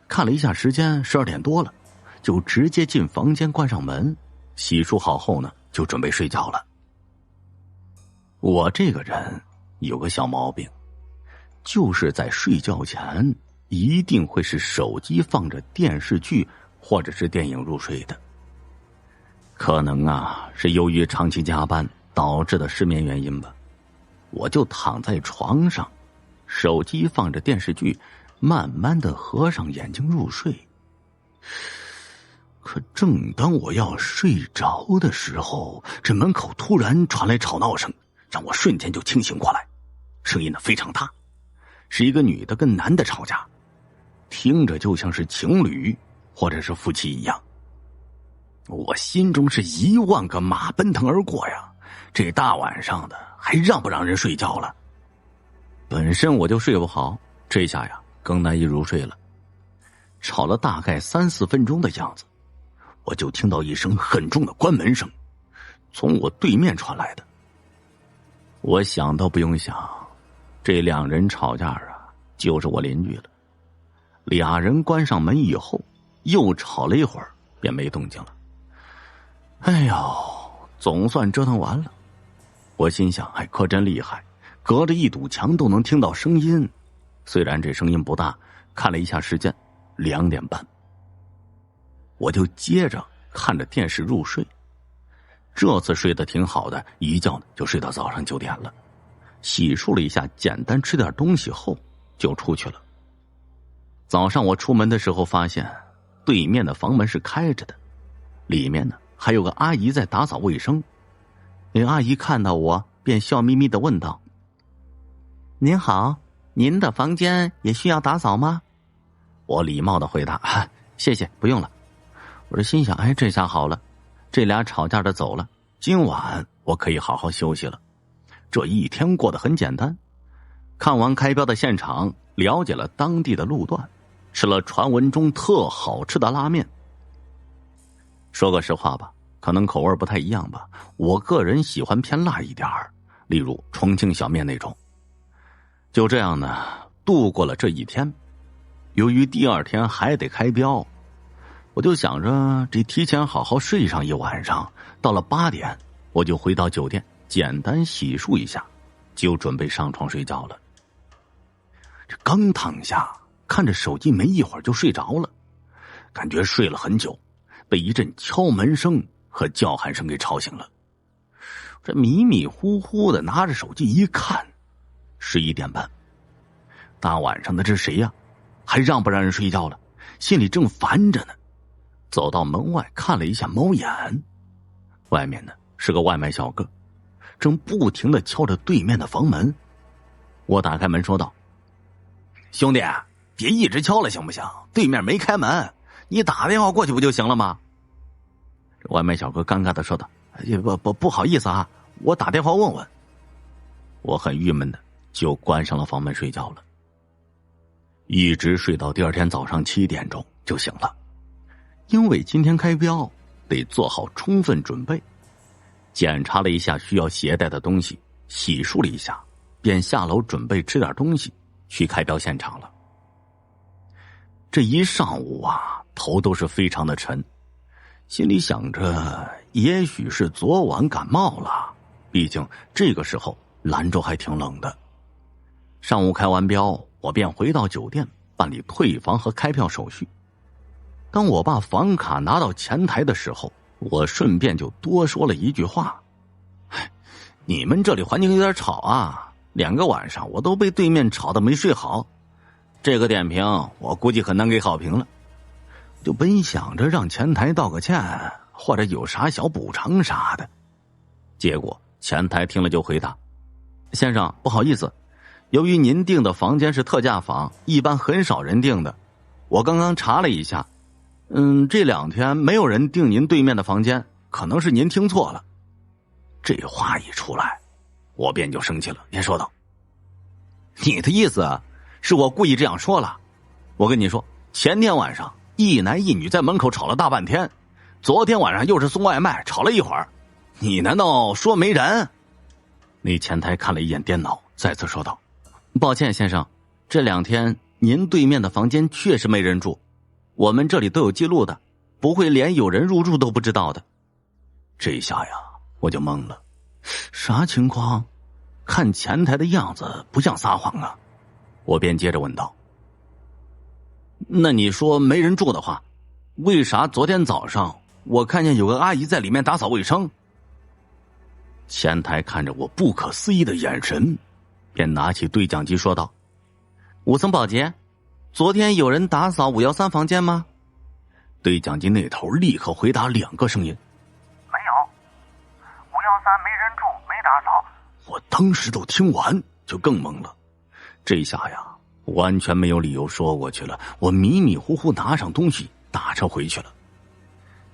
Speaker 1: 看了一下时间，12点多了，就直接进房间关上门，洗漱好后呢，就准备睡觉了。我这个人有个小毛病，就是在睡觉前一定会是手机放着电视剧或者是电影入睡的。可能是由于长期加班导致的失眠原因吧，我就躺在床上，手机放着电视剧，慢慢的合上眼睛入睡。可正当我要睡着的时候，这门口突然传来吵闹声，让我瞬间就清醒过来。声音呢非常大，是一个女的跟男的吵架，听着就像是情侣或者是夫妻一样。我心中是10000个马奔腾而过呀，这大晚上的还让不让人睡觉了？本身我就睡不好，这下更难以入睡了。吵了大概3-4分钟的样子，我就听到一声很重的关门声，从我对面传来的。我想都不用想，这2人吵架就是我邻居了。俩人关上门以后，又吵了一会儿，便没动静了。哎呦，总算折腾完了。我心想，可真厉害，隔着一堵墙都能听到声音。虽然这声音不大，看了一下时间，2点半。我就接着看着电视入睡。这次睡得挺好的，一觉呢就睡到早上9点了。洗漱了一下，简单吃点东西后就出去了。早上我出门的时候发现对面的房门是开着的，里面呢还有个阿姨在打扫卫生。那阿姨看到我便笑眯眯地问道：您好，您的房间也需要打扫吗？我礼貌地回答：谢谢，不用了。我这心想，这下好了，这俩吵架的走了，今晚我可以好好休息了。这一天过得很简单，看完开标的现场，了解了当地的路段，吃了传闻中特好吃的拉面。说个实话吧，可能口味不太一样吧，我个人喜欢偏辣一点儿，例如重庆小面那种。就这样呢，度过了这一天。由于第2天还得开标，我就想着这提前好好睡上一晚上，到了8点我就回到酒店简单洗漱一下，就准备上床睡觉了。这刚躺下，看着手机没一会儿就睡着了，感觉睡了很久，被一阵敲门声和叫喊声给吵醒了。这迷迷糊糊的拿着手机一看，11点半。大晚上的这谁呀？还让不让人睡觉了？心里正烦着呢。走到门外看了一下猫眼，外面呢是个外卖小哥，正不停的敲着对面的房门。我打开门说道：“兄弟，别一直敲了行不行？对面没开门，你打电话过去不就行了吗？”外卖小哥尴尬的说道：“不好意思啊，我打电话问问。”我很郁闷的就关上了房门睡觉了，一直睡到第二天早上7点钟就醒了。因为今天开标，得做好充分准备。检查了一下需要携带的东西，洗漱了一下，便下楼准备吃点东西，去开标现场了。这一上午啊，头都是非常的沉，心里想着也许是昨晚感冒了，毕竟这个时候兰州还挺冷的。上午开完标，我便回到酒店办理退房和开票手续。当我把房卡拿到前台的时候，我顺便就多说了一句话：“你们这里环境有点吵啊，2个晚上我都被对面吵得没睡好，这个点评我估计很难给好评了。”就本想着让前台道个歉，或者有啥小补偿啥的，结果前台听了就回答：“先生，不好意思，由于您订的房间是特价房，一般很少人订的，我刚刚查了一下，这2天没有人订您对面的房间，可能是您听错了。”这话一出来，我便就生气了，便说道：“你的意思是我故意这样说了？我跟你说，前天晚上一男一女在门口吵了大半天，昨天晚上又是送外卖吵了一会儿，你难道说没人？”那前台看了一眼电脑，再次说道：“抱歉先生，这2天您对面的房间确实没人住，我们这里都有记录的，不会连有人入住都不知道的。”这下呀，我就懵了，啥情况？看前台的样子不像撒谎啊。我便接着问道：“那你说没人住的话，为啥昨天早上我看见有个阿姨在里面打扫卫生？”前台看着我不可思议的眼神，便拿起对讲机说道：“武僧保洁，昨天有人打扫513房间吗？”对讲机那头立刻回答2个声音：“
Speaker 4: 没有，513没人住，没打扫。”
Speaker 1: 我当时都听完就更懵了，这下呀完全没有理由说过去了。我迷迷糊糊拿上东西打车回去了。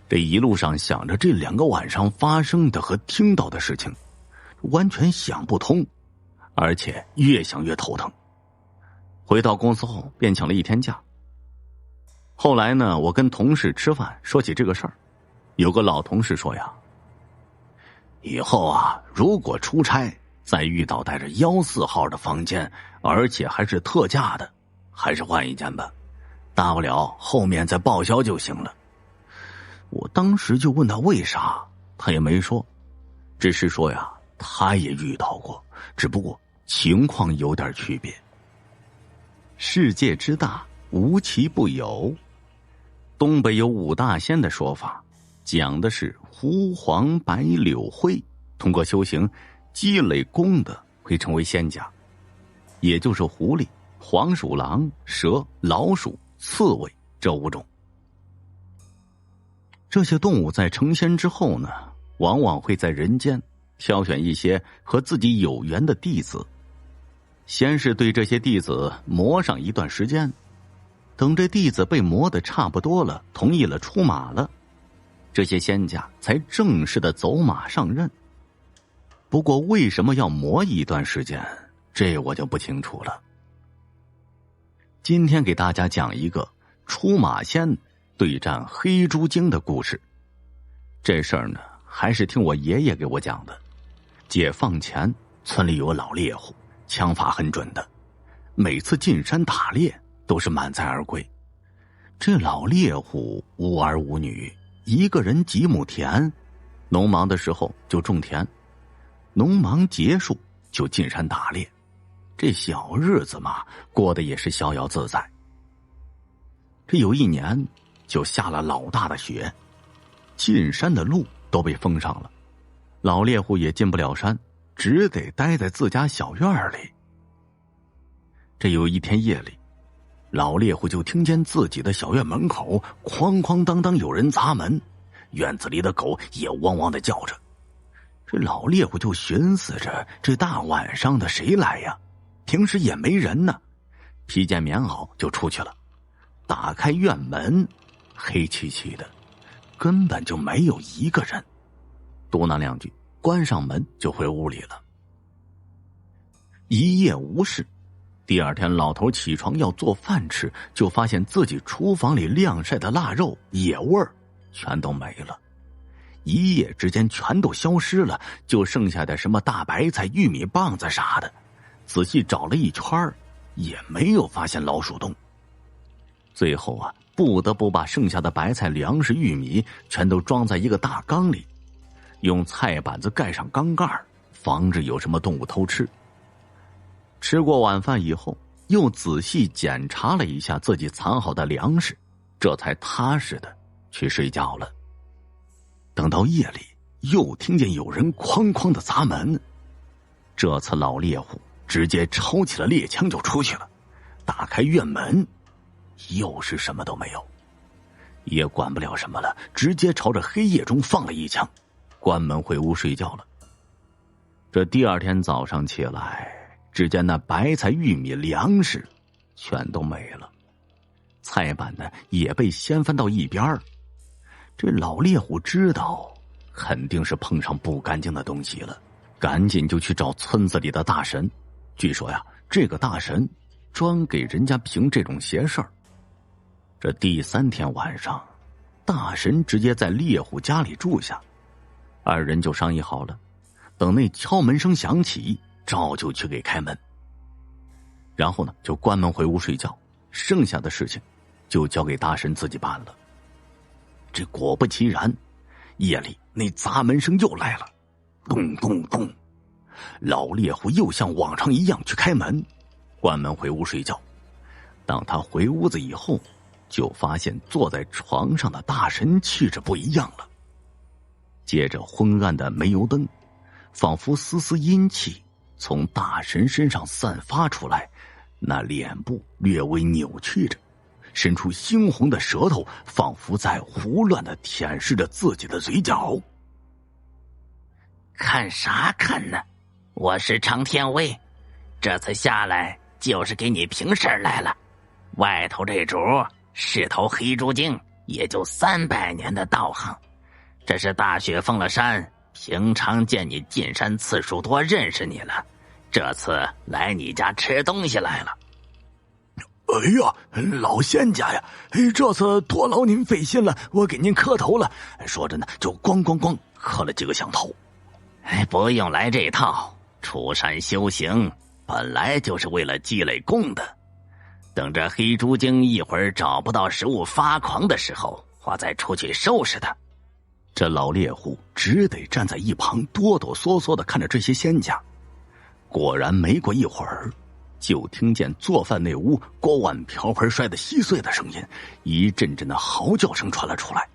Speaker 1: 这一路上想着这2个晚上发生的和听到的事情，完全想不通，而且越想越头疼。回到公司后便请了1天假。后来呢，我跟同事吃饭说起这个事儿，有个老同事说呀：“以后啊，如果出差再遇到带着114号的房间，而且还是特价的，还是换一间吧，大不了后面再报销就行了。”我当时就问他为啥，他也没说，只是说呀，他也遇到过，只不过情况有点区别。世界之大，无奇不有。东北有5大仙的说法，讲的是狐黄白柳灰通过修行积累功德会成为仙家，也就是狐狸、黄鼠狼、蛇、老鼠、刺猬这5种。这些动物在成仙之后呢，往往会在人间挑选一些和自己有缘的弟子，先是对这些弟子磨上一段时间，等这弟子被磨得差不多了，同意了出马了，这些仙家才正式的走马上任。不过为什么要磨一段时间，这我就不清楚了。今天给大家讲一个出马仙对战黑猪精的故事。这事儿呢，还是听我爷爷给我讲的。解放前，村里有个老猎户，枪法很准的，每次进山打猎都是满载而归。这老猎户无儿无女，一个人几亩田，农忙的时候就种田，农忙结束就进山打猎。这小日子嘛，过得也是逍遥自在。这有一年就下了老大的雪，进山的路都被封上了，老猎户也进不了山，只得待在自家小院里。这有一天夜里，老猎户就听见自己的小院门口哐哐当当有人砸门，院子里的狗也汪汪的叫着。这老猎户就寻思着，这大晚上的谁来呀？平时也没人呢，披件棉袄就出去了。打开院门，黑漆漆的，根本就没有一个人。嘟囔两句，关上门就回屋里了。一夜无事，第二天老头起床要做饭吃，就发现自己厨房里晾晒的腊肉、野味儿全都没了，一夜之间全都消失了，就剩下的什么大白菜、玉米棒子啥的。仔细找了一圈，也没有发现老鼠洞。最后啊，不得不把剩下的白菜、粮食、玉米全都装在一个大缸里，用菜板子盖上缸盖，防止有什么动物偷吃。吃过晚饭以后，又仔细检查了一下自己藏好的粮食，这才踏实的去睡觉了。等到夜里，又听见有人哐哐的砸门，这次老猎户直接抄起了猎枪就出去了，打开院门，又是什么都没有，也管不了什么了，直接朝着黑夜中放了一枪，关门回屋睡觉了。这第二天早上起来，只见那白菜、玉米、粮食全都没了，菜板呢也被掀翻到一边。这老猎户知道肯定是碰上不干净的东西了，赶紧就去找村子里的大神。据说呀，这个大神专给人家评这种邪事儿。这第三天晚上，大神直接在猎户家里住下，二人就商议好了，等那敲门声响起，照就去给开门。然后呢，就关门回屋睡觉，剩下的事情就交给大神自己办了。这果不其然，夜里那砸门声又来了，咚咚咚。老猎户又像往常一样去开门，关门回屋睡觉。当他回屋子以后，就发现坐在床上的大神气质不一样了。接着昏暗的煤油灯，仿佛丝丝阴气从大神身上散发出来，那脸部略微扭曲着，伸出猩红的舌头，仿佛在胡乱地舔舐着自己的嘴角。
Speaker 2: 看啥看呢？我是常天威，这次下来就是给你评事儿来了。外头这主是头黑猪精，也就300年的道行。这是大雪封了山，平常见你进山次数多，认识你了，这次来你家吃东西来了。
Speaker 1: 哎呀，老仙家呀，这次多劳您费心了，我给您磕头了。说着呢，就咣咣咣磕了几个响头。
Speaker 2: 不用来这套，出山修行本来就是为了积累功的。等这黑猪精一会儿找不到食物发狂的时候，我再出去收拾他。
Speaker 1: 这老猎户只得站在一旁哆哆嗦嗦的看着这些仙家。果然没过一会儿，就听见做饭那屋锅碗瓢盆摔得稀碎的声音，一阵阵的嚎叫声传了出来，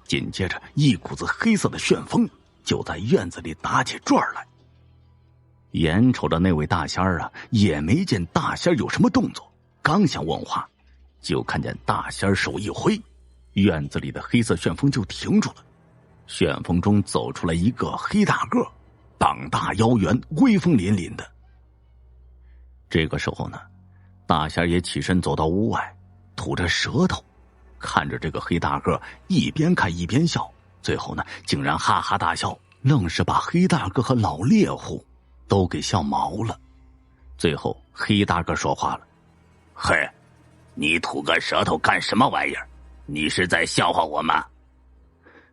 Speaker 1: 紧接着一股子黑色的旋风就在院子里打起转来。眼瞅着那位大仙儿啊，也没见大仙有什么动作，刚想问话，就看见大仙手一挥，院子里的黑色旋风就停住了。旋风中走出来一个黑大个，膀大腰圆，威风凛凛的。这个时候呢，大仙也起身走到屋外，吐着舌头，看着这个黑大个，一边看一边笑，最后呢，竟然哈哈大笑，愣是把黑大个和老猎户都给笑毛了。最后黑大个说话了：
Speaker 2: 嘿，你吐个舌头干什么玩意儿？你是在笑话我吗？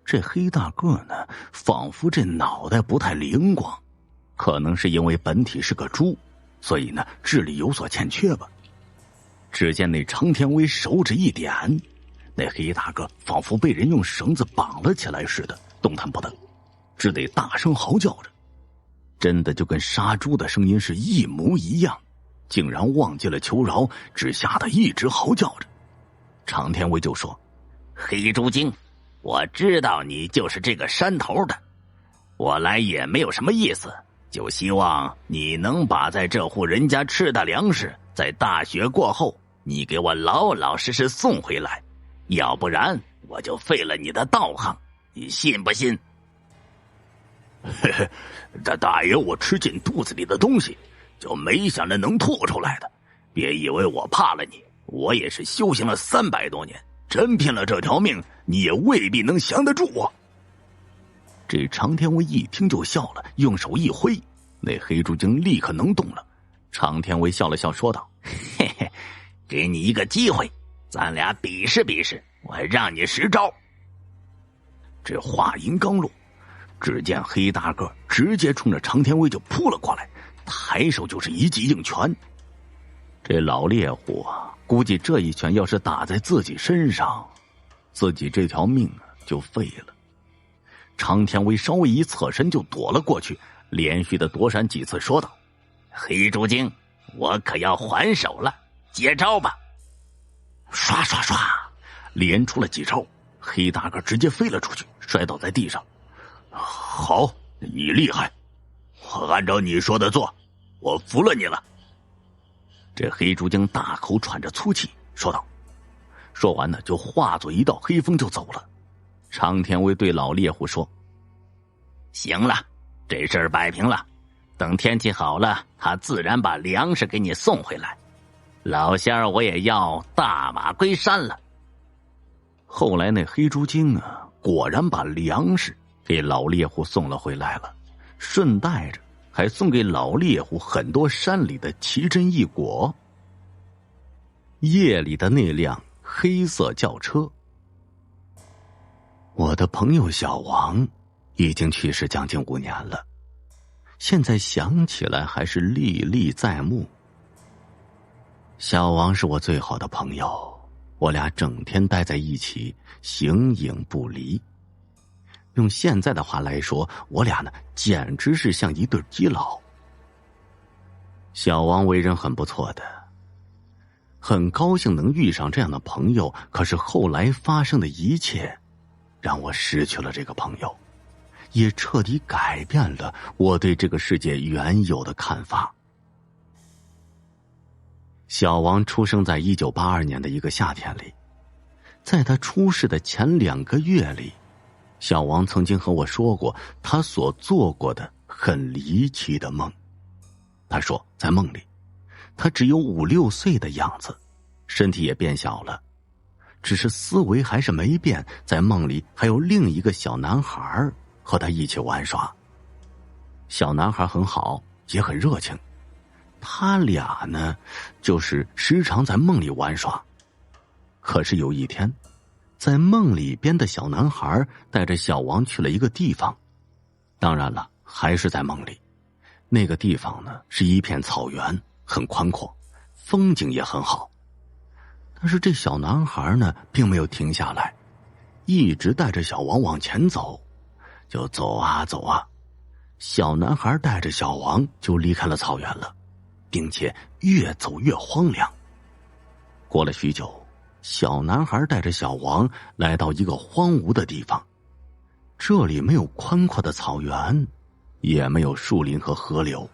Speaker 1: 这黑大个呢，仿佛这脑袋不太灵光，可能是因为本体是个猪，所以呢智力有所欠缺吧。只见那常天威手指一点，那黑大个仿佛被人用绳子绑了起来似的，动弹不得，只得大声嚎叫着。真的就跟杀猪的声音是一模一样，竟然忘记了求饶，只吓得一直嚎叫着。常天威就说：
Speaker 2: 黑猪精，我知道你就是这个山头的，我来也没有什么意思，就希望你能把在这户人家吃的粮食，在大雪过后你给我老老实实送回来，要不然我就废了你的道行，你信不信？
Speaker 1: 嘿嘿，大爷，我吃进肚子里的东西就没想着能吐出来的，别以为我怕了你，我也是修行了300多年，真拼了这条命你也未必能降得住我。这常天威一听就笑了，用手一挥，那黑猪精立刻能动了。常天威笑了笑说道：
Speaker 2: 嘿嘿，给你一个机会，咱俩比试比试，我让你实招。
Speaker 1: 这话音刚落，只见黑大个直接冲着常天威就扑了过来，抬手就是一记硬拳。这老猎户啊，估计这一拳要是打在自己身上，自己这条命就废了。常天威稍微一侧身就躲了过去，连续的躲闪几次说道：
Speaker 2: 黑猪精，我可要还手了，接招吧。
Speaker 1: 刷刷刷，连出了几招，黑大个直接飞了出去，摔倒在地上。好，你厉害，我按照你说的做，我服了你了。这黑猪精大口喘着粗气说道，说完呢就化作一道黑风就走了。常天威对老猎户说：
Speaker 2: 行了，这事儿摆平了，等天气好了，他自然把粮食给你送回来，老仙儿我也要大马归山了。
Speaker 1: 后来那黑猪精啊，果然把粮食给老猎户送了回来了，顺带着还送给老猎户很多山里的奇珍异果。夜里的那辆黑色轿车，我的朋友小王已经去世将近5年了，现在想起来还是历历在目。小王是我最好的朋友，我俩整天待在一起，形影不离。用现在的话来说，我俩呢简直是像一对基佬。小王为人很不错的，很高兴能遇上这样的朋友，可是后来发生的一切让我失去了这个朋友，也彻底改变了我对这个世界原有的看法。小王出生在1982年的一个夏天里，在他出世的前2个月里，小王曾经和我说过他所做过的很离奇的梦。他说在梦里他只有5、6岁的样子，身体也变小了，只是思维还是没变，在梦里还有另一个小男孩和他一起玩耍。小男孩很好，也很热情，他俩呢就是时常在梦里玩耍。可是有一天，在梦里边的小男孩带着小王去了一个地方，当然了，还是在梦里。那个地方呢是一片草原，很宽阔，风景也很好。但是这小男孩呢并没有停下来，一直带着小王往前走，就走啊走啊，小男孩带着小王就离开了草原了，并且越走越荒凉。过了许久，小男孩带着小王来到一个荒芜的地方，这里没有宽阔的草原，也没有树林和河流，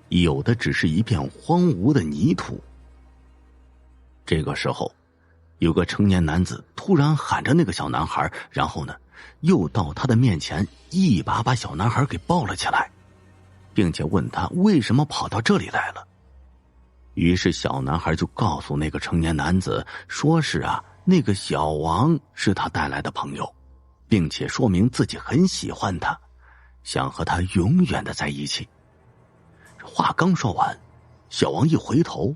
Speaker 1: 有的只是一片荒芜的泥土。这个时候，有个成年男子突然喊着那个小男孩，然后呢又到他的面前一把把小男孩给抱了起来，并且问他为什么跑到这里来了。于是小男孩就告诉那个成年男子，说是那个小王是他带来的朋友，并且说明自己很喜欢他，想和他永远的在一起。话刚说完，小王一回头，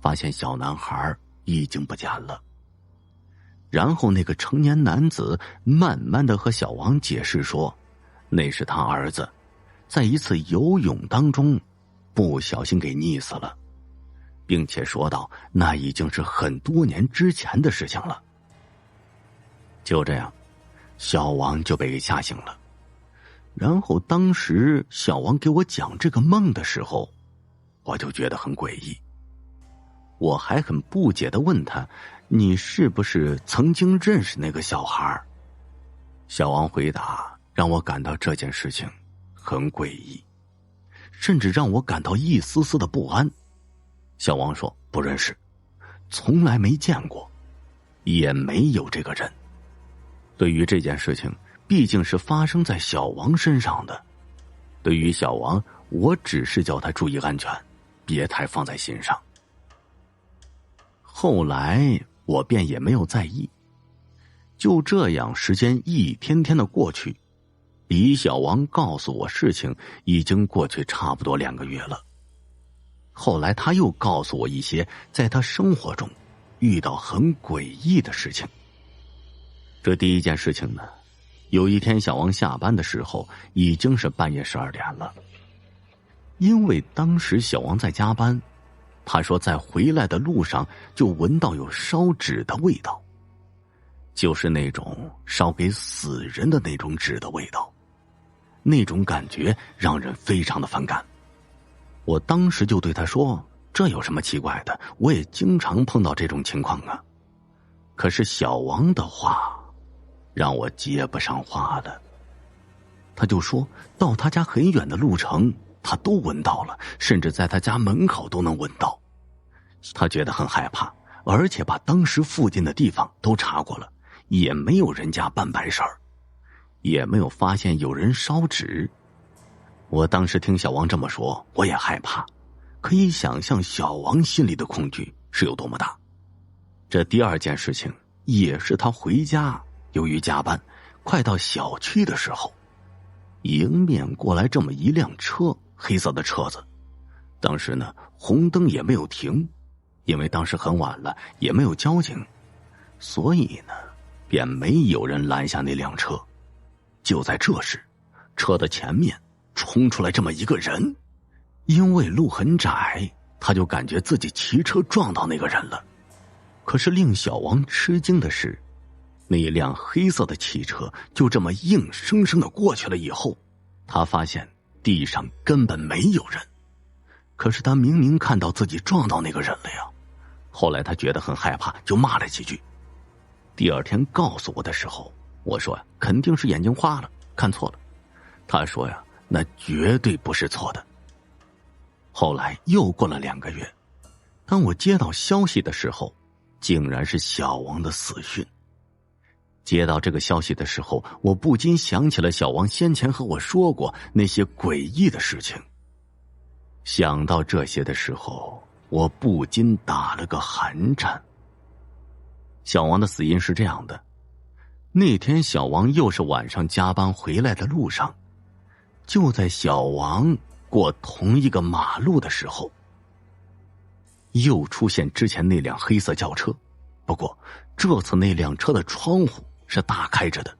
Speaker 1: 发现小男孩已经不见了。然后那个成年男子慢慢的和小王解释说，那是他儿子在一次游泳当中不小心给溺死了，并且说道那已经是很多年之前的事情了。就这样，小王就被吓醒了。然后当时小王给我讲这个梦的时候，我就觉得很诡异。我还很不解地问他，你是不是曾经认识那个小孩？小王回答让我感到这件事情很诡异，甚至让我感到一丝丝的不安。小王说不认识，从来没见过，也没有这个人。对于这件事情毕竟是发生在小王身上的，对于小王我只是叫他注意安全，别太放在心上。后来我便也没有在意，就这样时间一天天的过去，李小王告诉我事情已经过去差不多2个月了。后来他又告诉我一些在他生活中遇到很诡异的事情。这第一件事情呢，有一天小王下班的时候已经是半夜12点了。因为当时小王在加班，他说在回来的路上就闻到有烧纸的味道，就是那种烧给死人的那种纸的味道，那种感觉让人非常的反感。我当时就对他说，这有什么奇怪的，我也经常碰到这种情况啊。可是小王的话让我接不上话了，他就说到他家很远的路程他都闻到了，甚至在他家门口都能闻到。他觉得很害怕，而且把当时附近的地方都查过了，也没有人家办白事儿，也没有发现有人烧纸。我当时听小王这么说，我也害怕，可以想象小王心里的恐惧是有多么大。这第二件事情也是他回家，由于加班快到小区的时候，迎面过来这么一辆车，黑色的车子。当时呢红灯也没有停，因为当时很晚了，也没有交警，所以呢便没有人拦下那辆车。就在这时，车的前面冲出来这么一个人，因为路很窄，他就感觉自己骑车撞到那个人了。可是令小王吃惊的是，那辆黑色的汽车就这么硬生生的过去了以后，他发现地上根本没有人。可是他明明看到自己撞到那个人了呀。后来他觉得很害怕，就骂了几句。第二天告诉我的时候，我说肯定是眼睛花了，看错了。他说呀，那绝对不是错的。后来又过了2个月，当我接到消息的时候，竟然是小王的死讯。接到这个消息的时候，我不禁想起了小王先前和我说过那些诡异的事情。想到这些的时候，我不禁打了个寒颤。小王的死因是这样的，那天小王又是晚上加班回来的路上，就在小王过同一个马路的时候，又出现之前那辆黑色轿车，不过这次那辆车的窗户是大开着的，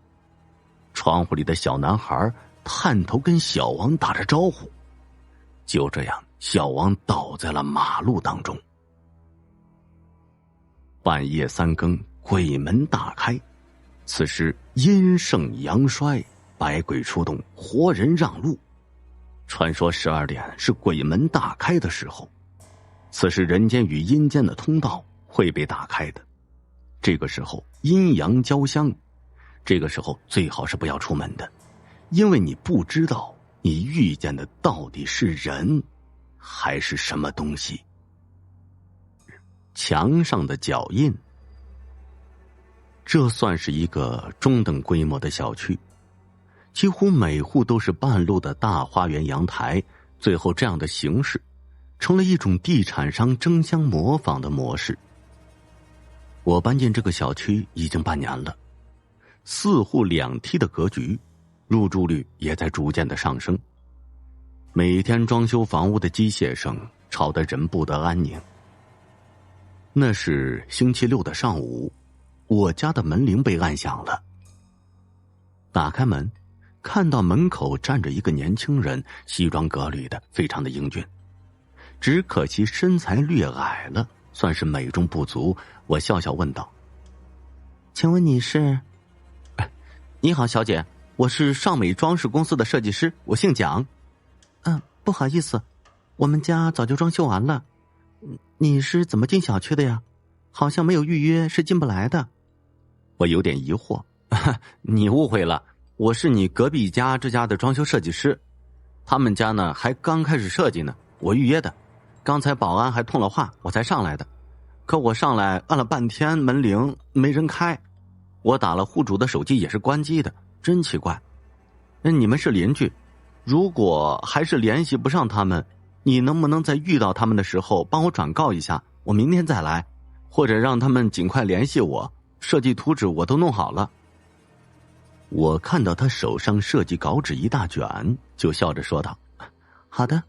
Speaker 1: 窗户里的小男孩探头跟小王打着招呼。就这样，小王倒在了马路当中。半夜3更，鬼门大开，此时阴盛阳衰，百鬼出动，活人让路。传说12点是鬼门大开的时候，此时人间与阴间的通道会被打开的。这个时候阴阳交相，这个时候最好是不要出门的，因为你不知道你遇见的到底是人还是什么东西。墙上的脚印，这算是一个中等规模的小区，几乎每户都是半路的大花园阳台，最后这样的形式成了一种地产商争相模仿的模式。我搬进这个小区已经半年了，4户2梯的格局，入住率也在逐渐的上升。每天装修房屋的机械声吵得人不得安宁。那是星期6的上午，我家的门铃被按响了。打开门，看到门口站着一个年轻人，西装革履的，非常的英俊，只可惜身材略矮了，算是美中不足。我笑笑问道：“请问你是？”“你好，小姐，
Speaker 3: 我是尚美装饰公司的设计师，我姓蒋。不好意思，我们家早就装修完了。你是怎么进小区的呀？好像没有预约是进不来的。我有点疑惑。你误会了，我是你隔壁家这家的装修设计师，他们家呢还刚开始设计呢，我预约的。刚才保安还通了话，我才上来的。可我上来按了半天门铃没人开，我打了户主的手机也是关机的，真奇怪。你们是邻居，如果还是联系不上他们，你能不能在遇到他们的时候帮我转告一下，我明天再来，或者让他们尽快联系我，设计图纸我都弄好了。我看到他手上设计稿纸一大卷，就笑着说道：好的，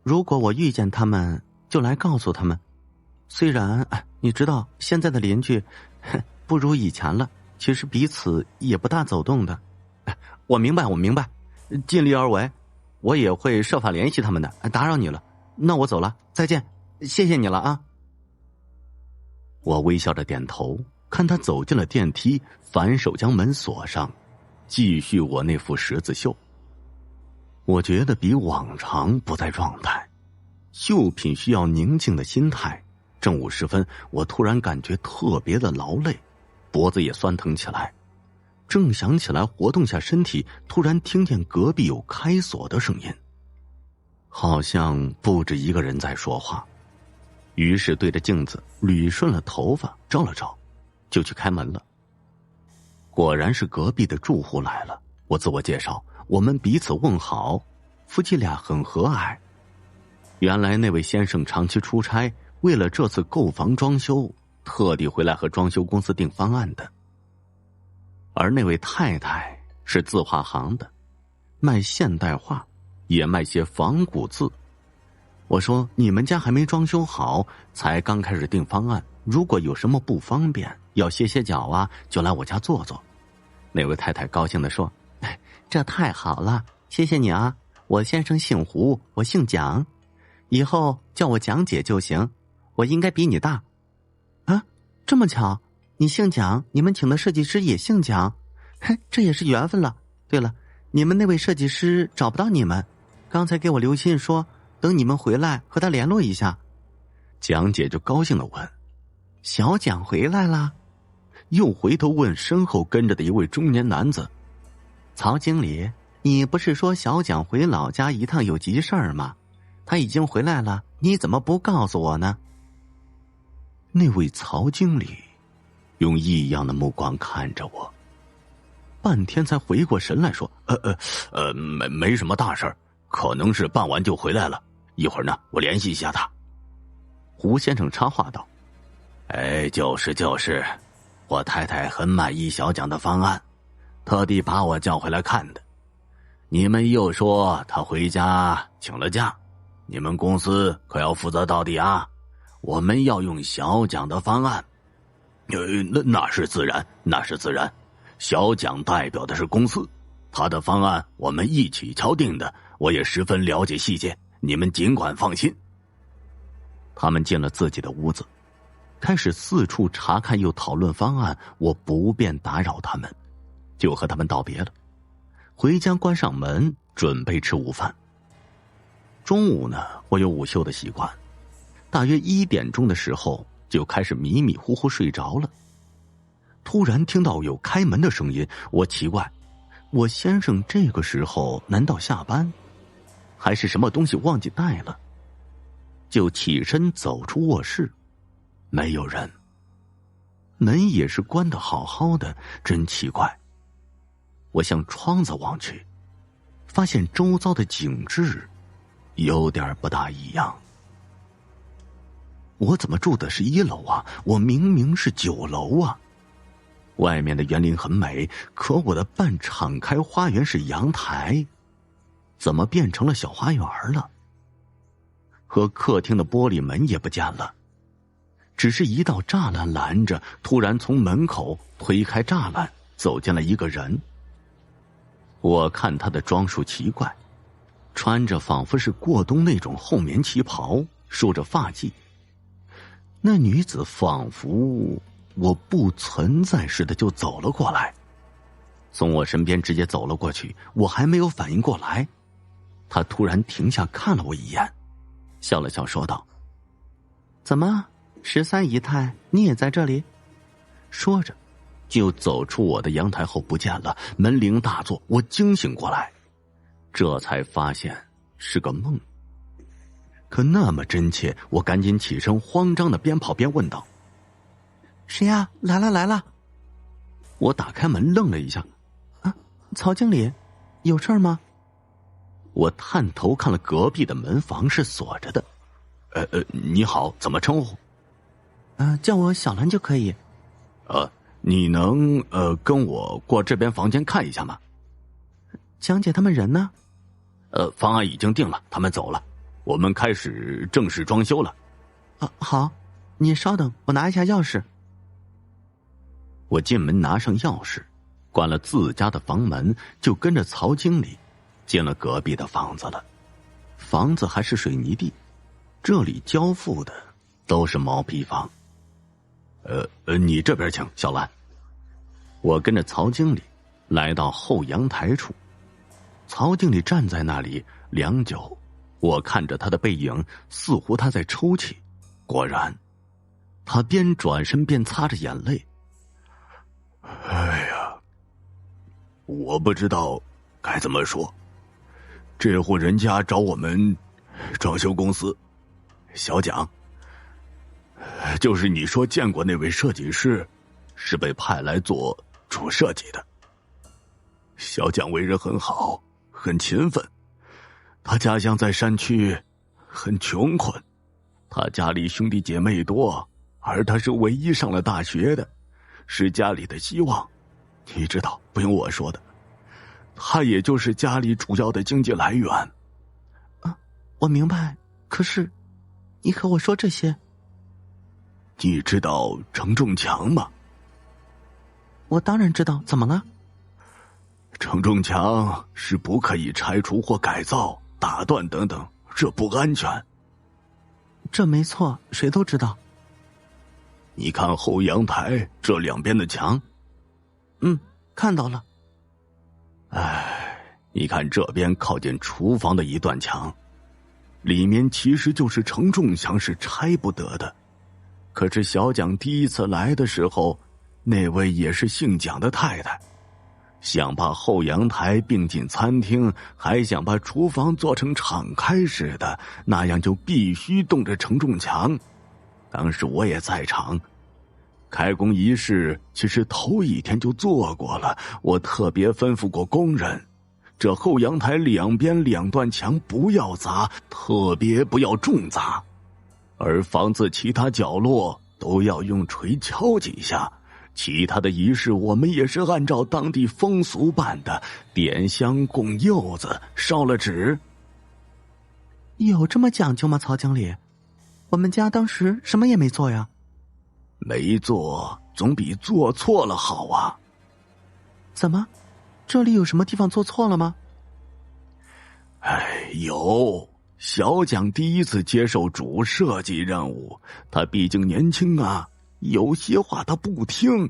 Speaker 3: 如果我遇见他们就来告诉他们。虽然你知道现在的邻居不如以前了，其实彼此也不大走动的。我明白，尽力而为，我也会设法联系他们的。打扰你了，那我走了，再见，谢谢你了啊。我微笑着点头，看他走进了电梯，反手将门锁上，继续我那副十字绣。我觉得比往常不在状态，绣品需要宁静的心态。正午时分，我突然感觉特别的劳累，脖子也酸疼起来。正想起来活动下身体，突然听见隔壁有开锁的声音，好像不止一个人在说话。于是对着镜子捋顺了头发，照了照，就去开门了。果然是隔壁的住户来了，我自我介绍，我们彼此问好，夫妻俩很和蔼。原来那位先生长期出差，为了这次购房装修，特地回来和装修公司订方案的。而那位太太是字画行的，卖现代画，也卖些仿古字。我说你们家还没装修好，才刚开始订方案，如果有什么不方便，要歇歇脚啊，就来我家坐坐。那位太太高兴地说：这太好了，谢谢你啊，我先生姓胡，我姓蒋，以后叫我蒋姐就行，我应该比你大。这么巧，你姓蒋，你们请的设计师也姓蒋，这也是缘分了。对了，你们那位设计师找不到你们，刚才给我留信说等你们回来和他联络一下。蒋姐就高兴地问：小蒋回来了？又回头问身后跟着的一位中年男子：曹经理，你不是说小蒋回老家一趟有急事儿吗？他已经回来了，你怎么不告诉我呢？那位曹经理用异样的目光看着我，半天才回过神来说：没什么大事儿，可能是办完就回来了，一会儿呢我联系一下他。胡先生插话道：就是，我太太很满意小蒋的方案，特地把我叫回来看的。你们又说他回家请了假，你们公司可要负责到底啊，我们要用小蒋的方案。那是自然，小蒋代表的是公司，他的方案我们一起敲定的，我也十分了解细节，你们尽管放心。他们进了自己的屋子，开始四处查看又讨论方案，我不便打扰他们，就和他们道别了，回家关上门准备吃午饭。中午呢，我有午休的习惯，大约1点钟的时候就开始迷迷糊糊睡着了。突然听到有开门的声音，我奇怪，我先生这个时候难道下班，还是什么东西忘记带了？就起身走出卧室，没有人，门也是关得好好的，真奇怪。我向窗子望去，发现周遭的景致有点不大一样。我怎么住的是1楼啊？我明明是9楼啊！外面的园林很美，可我的半敞开花园是阳台，怎么变成了小花园了？和客厅的玻璃门也不见了，只是一道栅栏拦着，突然从门口推开栅栏，走进了一个人。我看他的装束奇怪，穿着仿佛是过冬那种厚棉旗袍，梳着发髻。那女子仿佛我不存在似的就走了过来，
Speaker 1: 从我身边直接走了过去。我还没有反应过来，他突然停下看了我一眼，笑了笑说道：
Speaker 3: 怎么，13姨太你也在这里？
Speaker 1: 说着就走出我的阳台后不见了。门铃大作，我惊醒过来，这才发现是个梦。可那么真切，我赶紧起身，慌张的边跑边问道：
Speaker 3: 谁呀？来了来了！
Speaker 1: 我打开门愣了一下，
Speaker 3: 啊，曹经理，有事儿吗？
Speaker 1: 我探头看了隔壁的门房是锁着的。你好，怎么称呼？
Speaker 3: 叫我小兰就可以。
Speaker 1: 你能跟我过这边房间看一下吗？
Speaker 3: 蒋姐他们人呢？
Speaker 1: 方案已经定了，他们走了，我们开始正式装修了。
Speaker 3: 好，你稍等，我拿一下钥匙。
Speaker 1: 我进门拿上钥匙，关了自家的房门，就跟着曹经理进了隔壁的房子了。房子还是水泥地，这里交付的都是毛坯房。你这边请，小兰。我跟着曹经理来到后阳台处，曹经理站在那里良久，我看着他的背影，似乎他在抽泣。果然，他边转身边擦着眼泪。哎呀，我不知道该怎么说。这户人家找我们装修公司，小蒋，就是你说见过那位设计师，是被派来做主设计的。小蒋为人很好，很勤奋。他家乡在山区，很穷困。他家里兄弟姐妹多，而他是唯一上了大学的，是家里的希望。你知道，不用我说的，他也就是家里主要的经济来源。
Speaker 3: 我明白，可是你和我说这些。
Speaker 1: 你知道承重墙吗？
Speaker 3: 我当然知道，怎么了？
Speaker 1: 承重墙是不可以拆除或改造、打断等等，这不安全。
Speaker 3: 这没错，谁都知道。
Speaker 1: 你看后阳台这两边的墙。
Speaker 3: 看到了。
Speaker 1: 你看这边靠近厨房的一段墙，里面其实就是承重墙，是拆不得的。可是小蒋第一次来的时候，那位也是姓蒋的太太，想把后阳台并进餐厅，还想把厨房做成敞开式的，那样就必须动着承重墙。当时我也在场，开工仪式其实头一天就做过了，我特别吩咐过工人，这后阳台两边两段墙不要砸，特别不要重砸，而房子其他角落都要用锤敲几下。其他的仪式我们也是按照当地风俗办的，点香供柚子，烧了纸。
Speaker 3: 有这么讲究吗，曹经理？我们家当时什么也没做呀。
Speaker 1: 没做总比做错了好啊。
Speaker 3: 怎么？这里有什么地方做错了吗？
Speaker 1: 有。小蒋第一次接受主设计任务，他毕竟年轻啊，有些话他不听。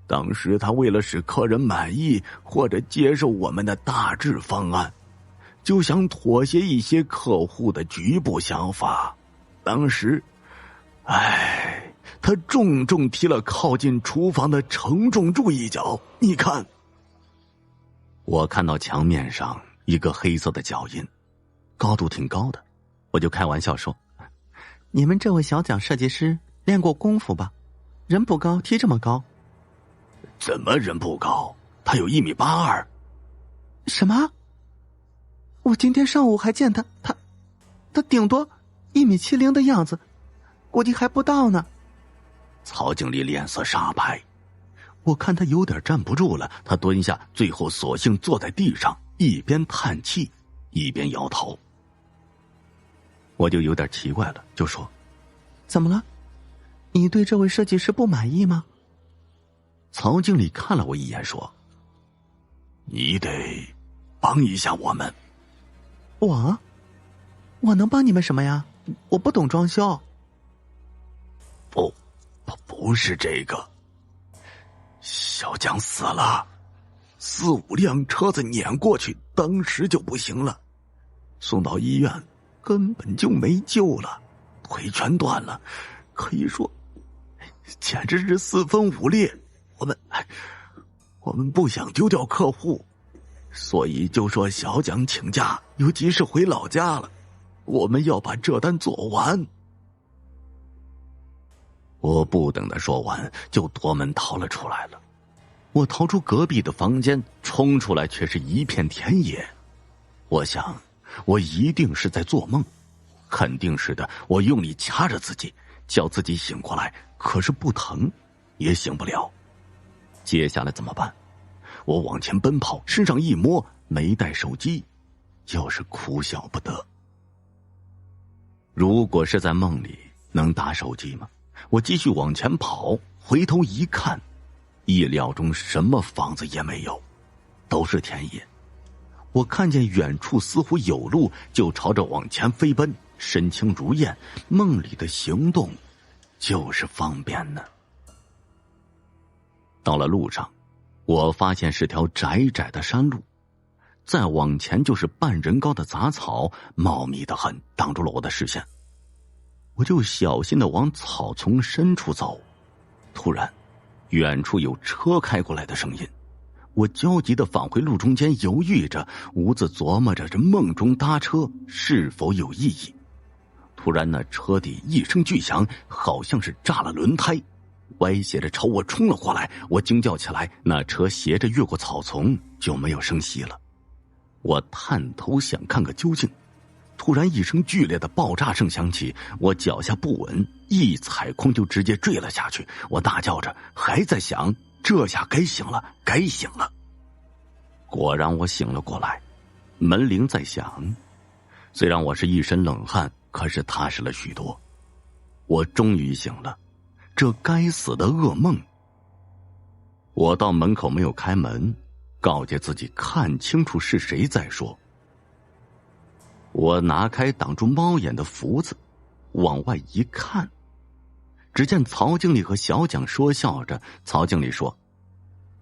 Speaker 1: 当时他为了使客人满意或者接受我们的大致方案，就想妥协一些客户的局部想法。当时他重重踢了靠近厨房的承重柱一脚。你看，我看到墙面上一个黑色的脚印，高度挺高的，我就开玩笑说：
Speaker 3: 你们这位小蒋设计师练过功夫吧？人不高踢这么高。
Speaker 1: 怎么人不高？他有1.82米。
Speaker 3: 什么？我今天上午还见他顶多1.70米的样子，估计还不到呢。
Speaker 1: 曹经理脸色煞白，我看他有点站不住了，他蹲下，最后索性坐在地上，一边叹气一边摇头。我就有点奇怪了，就说：
Speaker 3: 怎么了？你对这位设计师不满意吗？
Speaker 1: 曹经理看了我一眼说：你得帮一下我们。
Speaker 3: 我能帮你们什么呀？我不懂装修。
Speaker 1: 不是这个。小蒋死了4-5辆车子碾过去，当时就不行了，送到医院根本就没救了，腿全断了，可以说简直是4分5裂。我们不想丢掉客户，所以就说小蒋请假，有急事回老家了，我们要把这单做完。我不等他说完，就夺门逃了出来了。我逃出隔壁的房间，冲出来却是一片田野。我想，我一定是在做梦，肯定是的。我用力掐着自己，叫自己醒过来，可是不疼，也醒不了。接下来怎么办？我往前奔跑，身上一摸，没带手机，又是哭笑不得。如果是在梦里，能打手机吗？我继续往前跑，回头一看，意料中什么房子也没有，都是田野。我看见远处似乎有路，就朝着往前飞奔，身轻如燕。梦里的行动就是方便呢。到了路上，我发现是条窄窄的山路，再往前就是半人高的杂草，茂密得很，挡住了我的视线。我就小心地往草丛深处走，突然远处有车开过来的声音，我焦急地返回路中间，犹豫着，兀自琢磨着这梦中搭车是否有意义。突然那车底一声巨响，好像是炸了轮胎，歪斜着朝我冲了过来。我惊叫起来，那车斜着越过草丛就没有声息了。我探头想看个究竟，突然一声剧烈的爆炸声响起，我脚下不稳，一踩空就直接坠了下去。我大叫着，还在想，这下该醒了，该醒了。果然我醒了过来，门铃在响。虽然我是一身冷汗，可是踏实了许多。我终于醒了，这该死的噩梦。我到门口没有开门，告诫自己看清楚是谁再说。我拿开挡住猫眼的福子，往外一看，只见曹经理和小蒋说笑着。曹经理说：“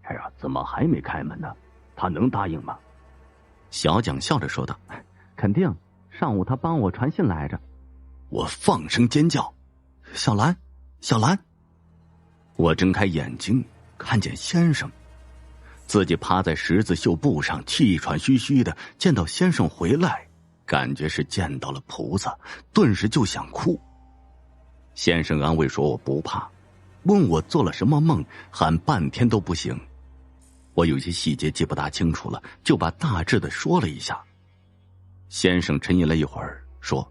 Speaker 1: 哎呀，怎么还没开门呢？他能答应吗？”小蒋笑着说道：“肯定，上午他帮我传信来着。”我放声尖叫：“小兰，小兰！”我睁开眼睛，看见先生，自己趴在十字绣布上，气喘吁吁的。见到先生回来，感觉是见到了菩萨，顿时就想哭。先生安慰说我不怕，问我做了什么梦，喊半天都不醒。我有些细节记不大清楚了，就把大致的说了一下。先生沉吟了一会儿，说：“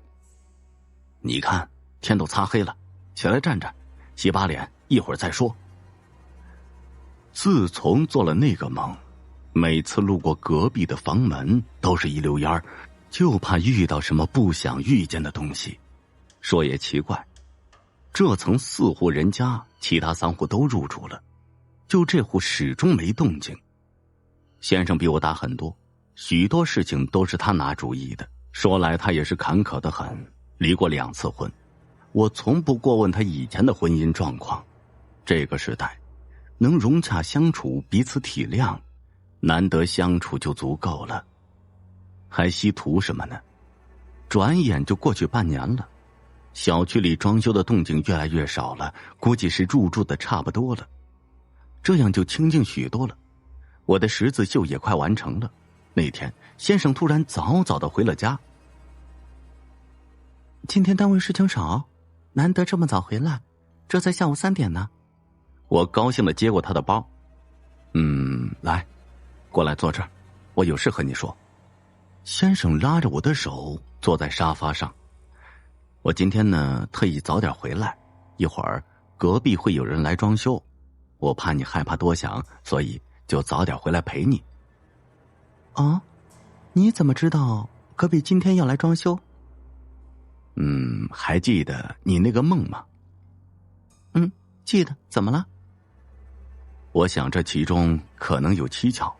Speaker 1: 你看天都擦黑了，起来站站，洗把脸，一会儿再说。”自从做了那个梦，每次路过隔壁的房门都是一溜烟儿，就怕遇到什么不想遇见的东西。说也奇怪，这层4户人家，其他3户都入住了，就这户始终没动静。先生比我大很多，许多事情都是他拿主意的。说来他也是坎坷得很，离过2次婚。我从不过问他以前的婚姻状况。这个时代，能融洽相处，彼此体谅，难得相处就足够了，还稀图什么呢？转眼就过去半年了，小区里装修的动静越来越少了，估计是入住的差不多了，这样就清静许多了。我的十字绣也快完成了。那天先生突然早早的回了家。今天单位事情少，难得这么早回来，这才下午3点呢。我高兴的接过他的包。来，过来坐这儿，我有事和你说。先生拉着我的手坐在沙发上。我今天呢特意早点回来，一会儿隔壁会有人来装修，我怕你害怕多想，所以就早点回来陪你。啊，你怎么知道隔壁今天要来装修？还记得你那个梦吗？记得，怎么了？我想这其中可能有蹊跷，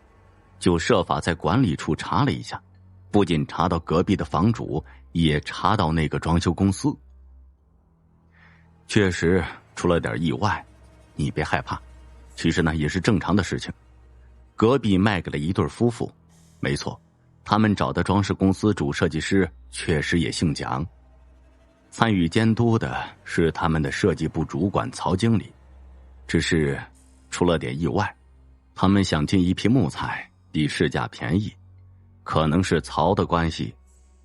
Speaker 1: 就设法在管理处查了一下，不仅查到隔壁的房主，也查到那个装修公司。确实出了点意外，你别害怕，其实呢也是正常的事情。隔壁卖给了一对夫妇。没错，他们找的装饰公司主设计师确实也姓蒋。参与监督的是他们的设计部主管曹经理，只是出了点意外。他们想进一批木材，比市价便宜。可能是曹的关系，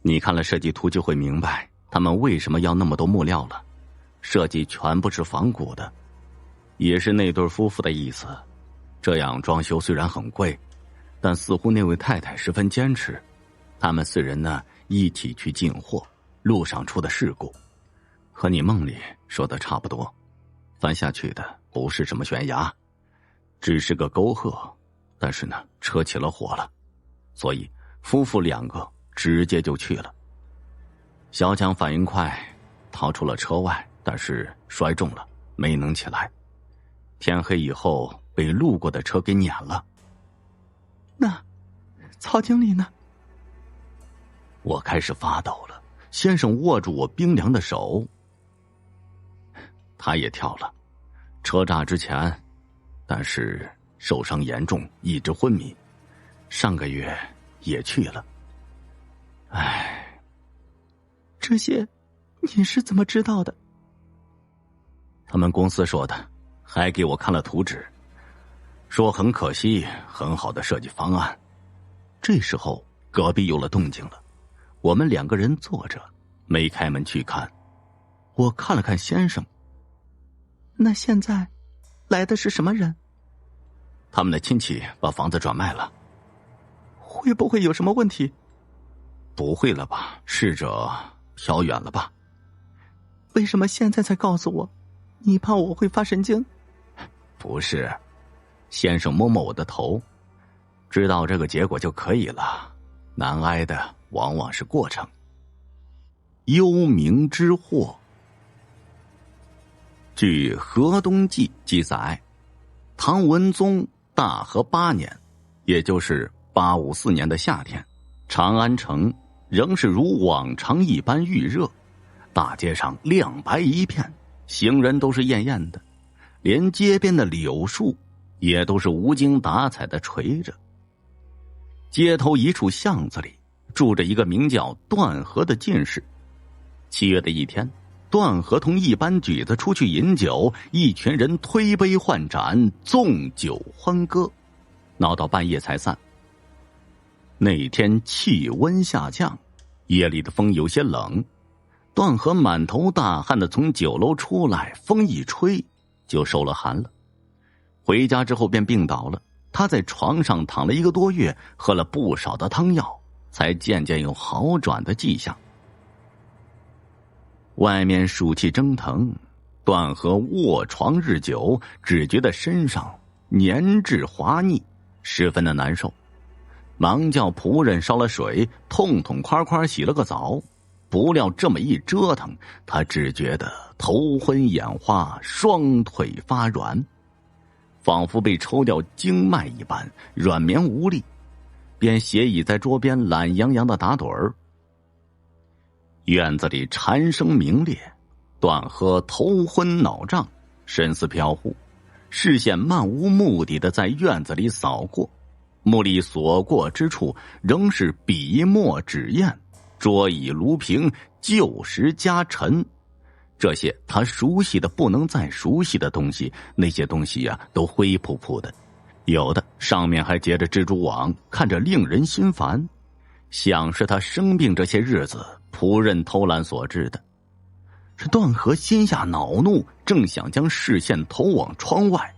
Speaker 1: 你看了设计图就会明白他们为什么要那么多木料了。设计全部是仿古的，也是那对夫妇的意思。这样装修虽然很贵，但似乎那位太太十分坚持。他们4人呢一起去进货，路上出的事故，和你梦里说的差不多。翻下去的不是什么悬崖，只是个沟壑，但是呢车起了火了，所以夫妇2个直接就去了。小蒋反应快，逃出了车外，但是摔重了，没能起来。天黑以后被路过的车给碾了。
Speaker 3: 那曹经理呢？
Speaker 1: 我开始发抖了，先生握住我冰凉的手。他也跳了，车炸之前，但是受伤严重，一直昏迷。上个月也去了。唉，
Speaker 3: 这些你是怎么知道的？
Speaker 1: 他们公司说的，还给我看了图纸，说很可惜，很好的设计方案。这时候隔壁有了动静了，我们2个人坐着，没开门去看。我看了看先生。
Speaker 3: 那现在来的是什么人？
Speaker 1: 他们的亲戚把房子转卖了。
Speaker 3: 会不会有什么问题？
Speaker 1: 不会了吧，逝者飘远了吧？
Speaker 3: 为什么现在才告诉我？你怕我会发神经？
Speaker 1: 不是，先生摸摸我的头，知道这个结果就可以了。难挨的往往是过程。幽冥之祸。据《河东记》记载，唐文宗大和8年，也就是854年的夏天，长安城仍是如往常一般预热，大街上亮白一片，行人都是艳艳的，连街边的柳树也都是无精打采的垂着。街头一处巷子里住着一个名叫段和的进士。7月的一天，段和同一班举子出去饮酒，一群人推杯换盏，纵酒欢歌，闹到半夜才散。那天气温下降，夜里的风有些冷，段和满头大汗的从酒楼出来，风一吹就受了寒了。回家之后便病倒了，他在床上躺了1个多月，喝了不少的汤药，才渐渐有好转的迹象。外面暑气蒸腾，段和卧床日久，只觉得身上黏滞滑腻，十分的难受。忙叫仆人烧了水，痛痛快快洗了个澡。不料这么一折腾，他只觉得头昏眼花，双腿发软，仿佛被抽掉经脉一般，软绵无力，便斜倚在桌边懒洋洋的打盹儿。院子里蝉声鸣冽，段和头昏脑胀，神思飘忽，视线漫无目的的在院子里扫过，目力所过之处仍是笔墨纸砚，桌椅炉瓶，旧时家陈，这些他熟悉的不能再熟悉的东西，那些东西呀，都灰扑扑的，有的上面还结着蜘蛛网，看着令人心烦，像是他生病这些日子仆人偷懒所致的。这段和心下恼怒，正想将视线投往窗外，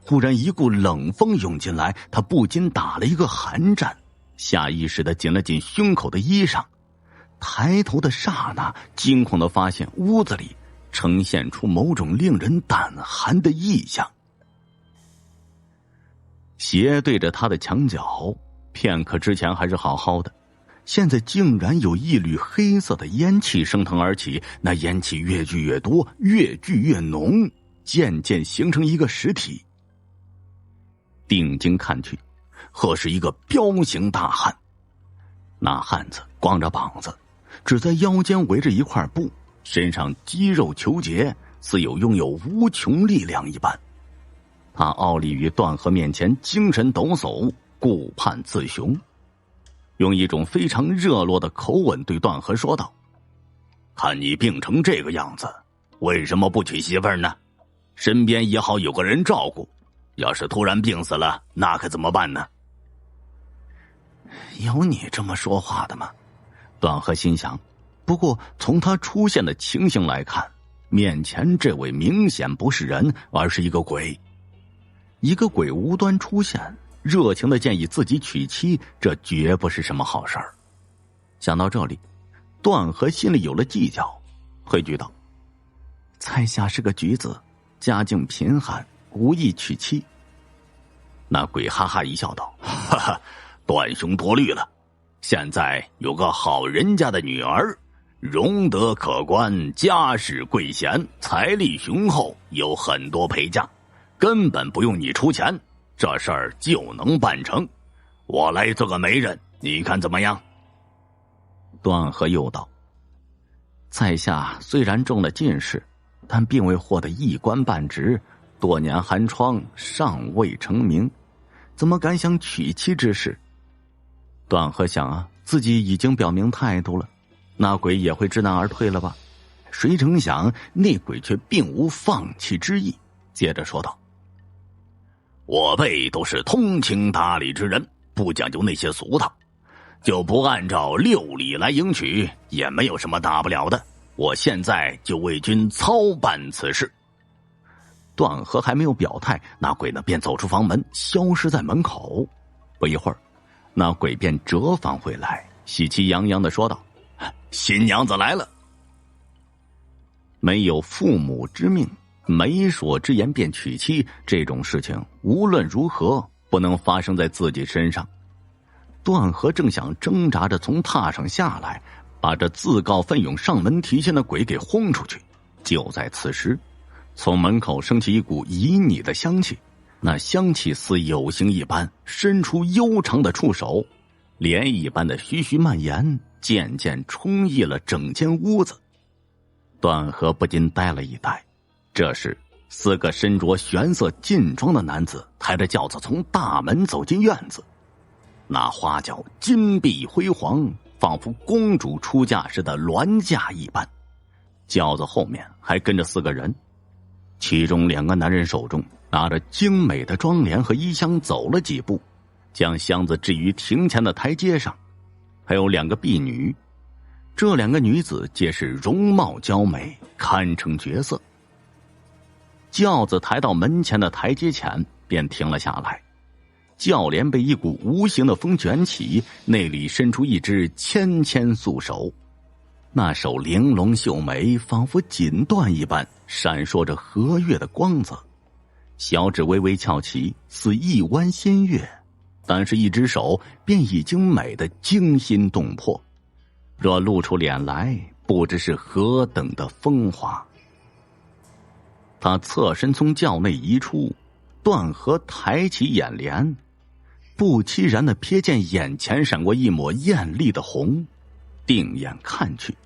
Speaker 1: 忽然一股冷风涌进来，他不禁打了一个寒战，下意识地紧了紧胸口的衣裳。抬头的刹那，惊恐地发现屋子里呈现出某种令人胆寒的异象。斜对着他的墙角，片刻之前还是好好的，现在竟然有一缕黑色的烟气升腾而起，那烟气越聚越多，越聚越浓，渐渐形成一个实体。定睛看去，赫是一个彪形大汉。那汉子光着膀子，只在腰间围着一块布，身上肌肉虬结，似有拥有无穷力量一般。他傲立于段河面前，精神抖擞，顾盼自雄，用一种非常热络的口吻对段河说道：看你病成这个样子，为什么不娶媳妇儿呢？身边也好有个人照顾，要是突然病死了，那可怎么办呢？
Speaker 3: 有你这么说话的吗？段河心想，不过从他出现的情形来看，面前这位明显不是人，而是一个鬼。一个鬼无端出现，热情的建议自己娶妻，这绝不是什么好事儿。想到这里，段河心里有了计较，回句道：在下是个举子，家境贫寒，无意娶妻。
Speaker 1: 那鬼哈哈一笑道：哈哈，段兄多虑了，现在有个好人家的女儿，容德可观，家世贵贤，财力雄厚，有很多陪嫁，根本不用你出钱，这事儿就能办成。我来做个媒人，你看怎么样？
Speaker 3: 段河又道：在下虽然中了进士，但并未获得一官半职，多年寒窗，尚未成名，怎么敢想娶妻之事？段河想啊，自己已经表明态度了，那鬼也会知难而退了吧？谁成想那鬼却并无放弃之意，接着说道：
Speaker 1: 我辈都是通情达理之人，不讲究那些俗套，就不按照6礼来迎娶，也没有什么大不了的。我现在就为君操办此事。
Speaker 3: 段河还没有表态，那鬼呢便走出房门，消失在门口。不一会儿，那鬼便折返回来，喜气洋洋地说道：
Speaker 1: 新娘子来了。
Speaker 3: 没有父母之命，媒妁之言便娶妻，这种事情无论如何不能发生在自己身上。段河正想挣扎着从榻上下来，把这自告奋勇上门提亲的鬼给轰出去，就在此时，从门口升起一股旖旎的香气，那香气似有形一般，伸出悠长的触手，涟漪般的徐徐蔓延，渐渐充溢了整间屋子。段河不禁呆了一呆。这时4个身着玄色劲装的男子抬着轿子从大门走进院子，那花轿金碧辉煌，仿佛公主出嫁时的銮驾一般。轿子后面还跟着4个人，其中2个男人手中拿着精美的妆奁和衣箱走了几步，将箱子置于庭前的台阶上，还有2个婢女。这2个女子皆是容貌娇美，堪称绝色。轿子抬到门前的台阶前便停了下来，轿帘被一股无形的风卷起，内里伸出一只纤纤素手，那手玲珑秀美，仿佛锦缎一般，闪烁着和悦的光泽，小指微微翘起，似一弯仙月，但是一只手便已经美得惊心动魄，若露出脸来，不知是何等的风华。他侧身从轿内移出，段河抬起眼帘，不期然地瞥见眼前闪过一抹艳丽的红，定眼看去，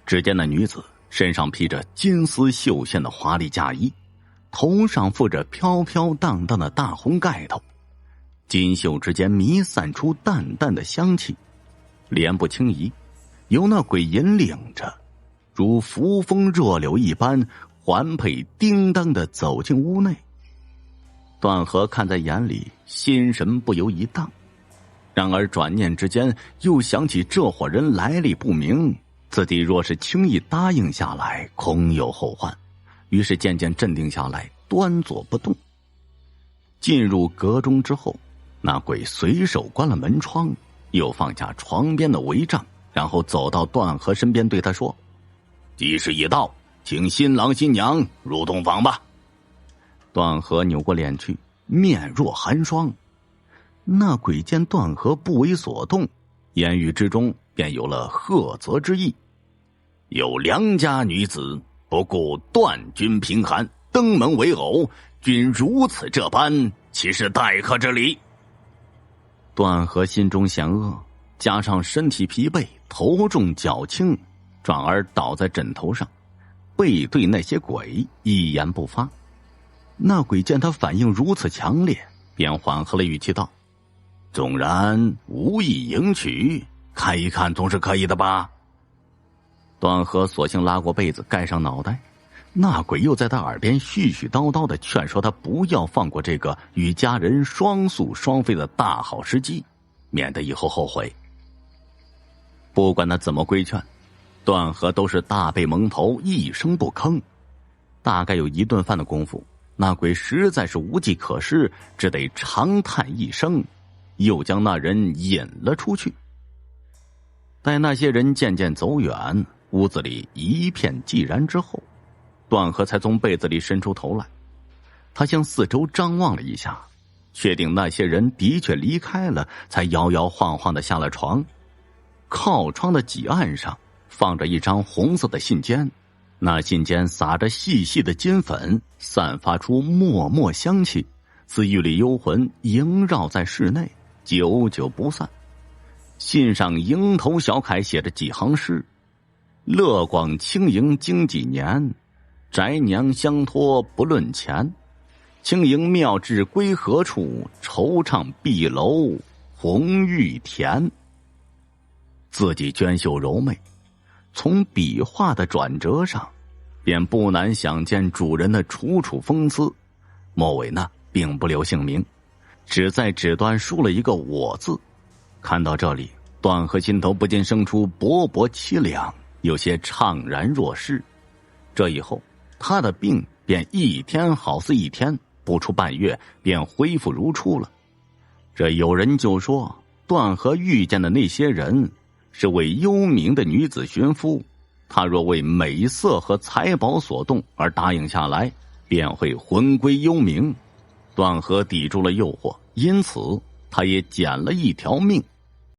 Speaker 3: 只见那女子身上披着金丝绣线的华丽嫁衣，头上附着飘飘荡荡的大红盖头，金袖之间弥散出淡淡的香气，莲步轻移，由那鬼引领着，如扶风弱柳一般，环佩叮当地走进屋内。段河看在眼里，心神不由一荡，然而转念之间又想起这伙人来历不明，自己若是轻易答应下来，恐有后患，于是渐渐镇定下来，端坐不动。进入阁中之后，那鬼随手关了门窗，又放下床边的帷帐，然后走到段河身边对他说：吉时已到，请新郎新娘入洞房吧。段河扭过脸去，面若寒霜。那鬼见段河不为所动，言语之中便有了呵责之意：有良家女子不顾段君贫寒，登门为偶，君如此这般，岂是待客之礼？段河心中险恶，加上身体疲惫，头重脚轻，转而倒在枕头上，背对那些鬼，一言不发。
Speaker 1: 那鬼见他反应如此强烈，便缓和了语气道：“纵然无意迎娶，看一看总是可以的吧。”段和索性拉过被子盖上脑袋，那鬼又在他耳边絮絮叨叨的劝说他不要放过这个与家人双宿双飞的大好时机，免得以后后悔。不管他怎么规劝，段和都是大被蒙头，一声不吭。大概有一顿饭的功夫，那鬼实在是无计可施，只得长叹一声，又将那人引了出去。待那些人渐渐走远，屋子里一片寂然之后，段和才从被子里伸出头来。他向四周张望了一下，确定那些人的确离开了，才摇摇晃晃的下了床。靠窗的几案上放着一张红色的信笺，那信笺撒着细细的金粉，散发出脉脉香气，似玉里幽魂萦绕在室内，久久不散。信上蝇头小楷写着几行诗：乐广清盈经几年，宅娘相托不论钱，清盈妙智归何处，惆怅碧楼红玉田。字迹娟秀柔媚，从笔画的转折上便不难想见主人的楚楚风姿。末尾呢并不留姓名，只在纸端输了一个我字。看到这里，段和心头不禁生出勃勃凄凉，有些怅然若失。这以后他的病便一天好似一天，不出半月便恢复如初了。这有人就说，段和遇见的那些人是为幽冥的女子寻夫，他若为美色和财宝所动而答应下来，便会魂归幽冥。段和抵住了诱惑，因此他也捡了一条命。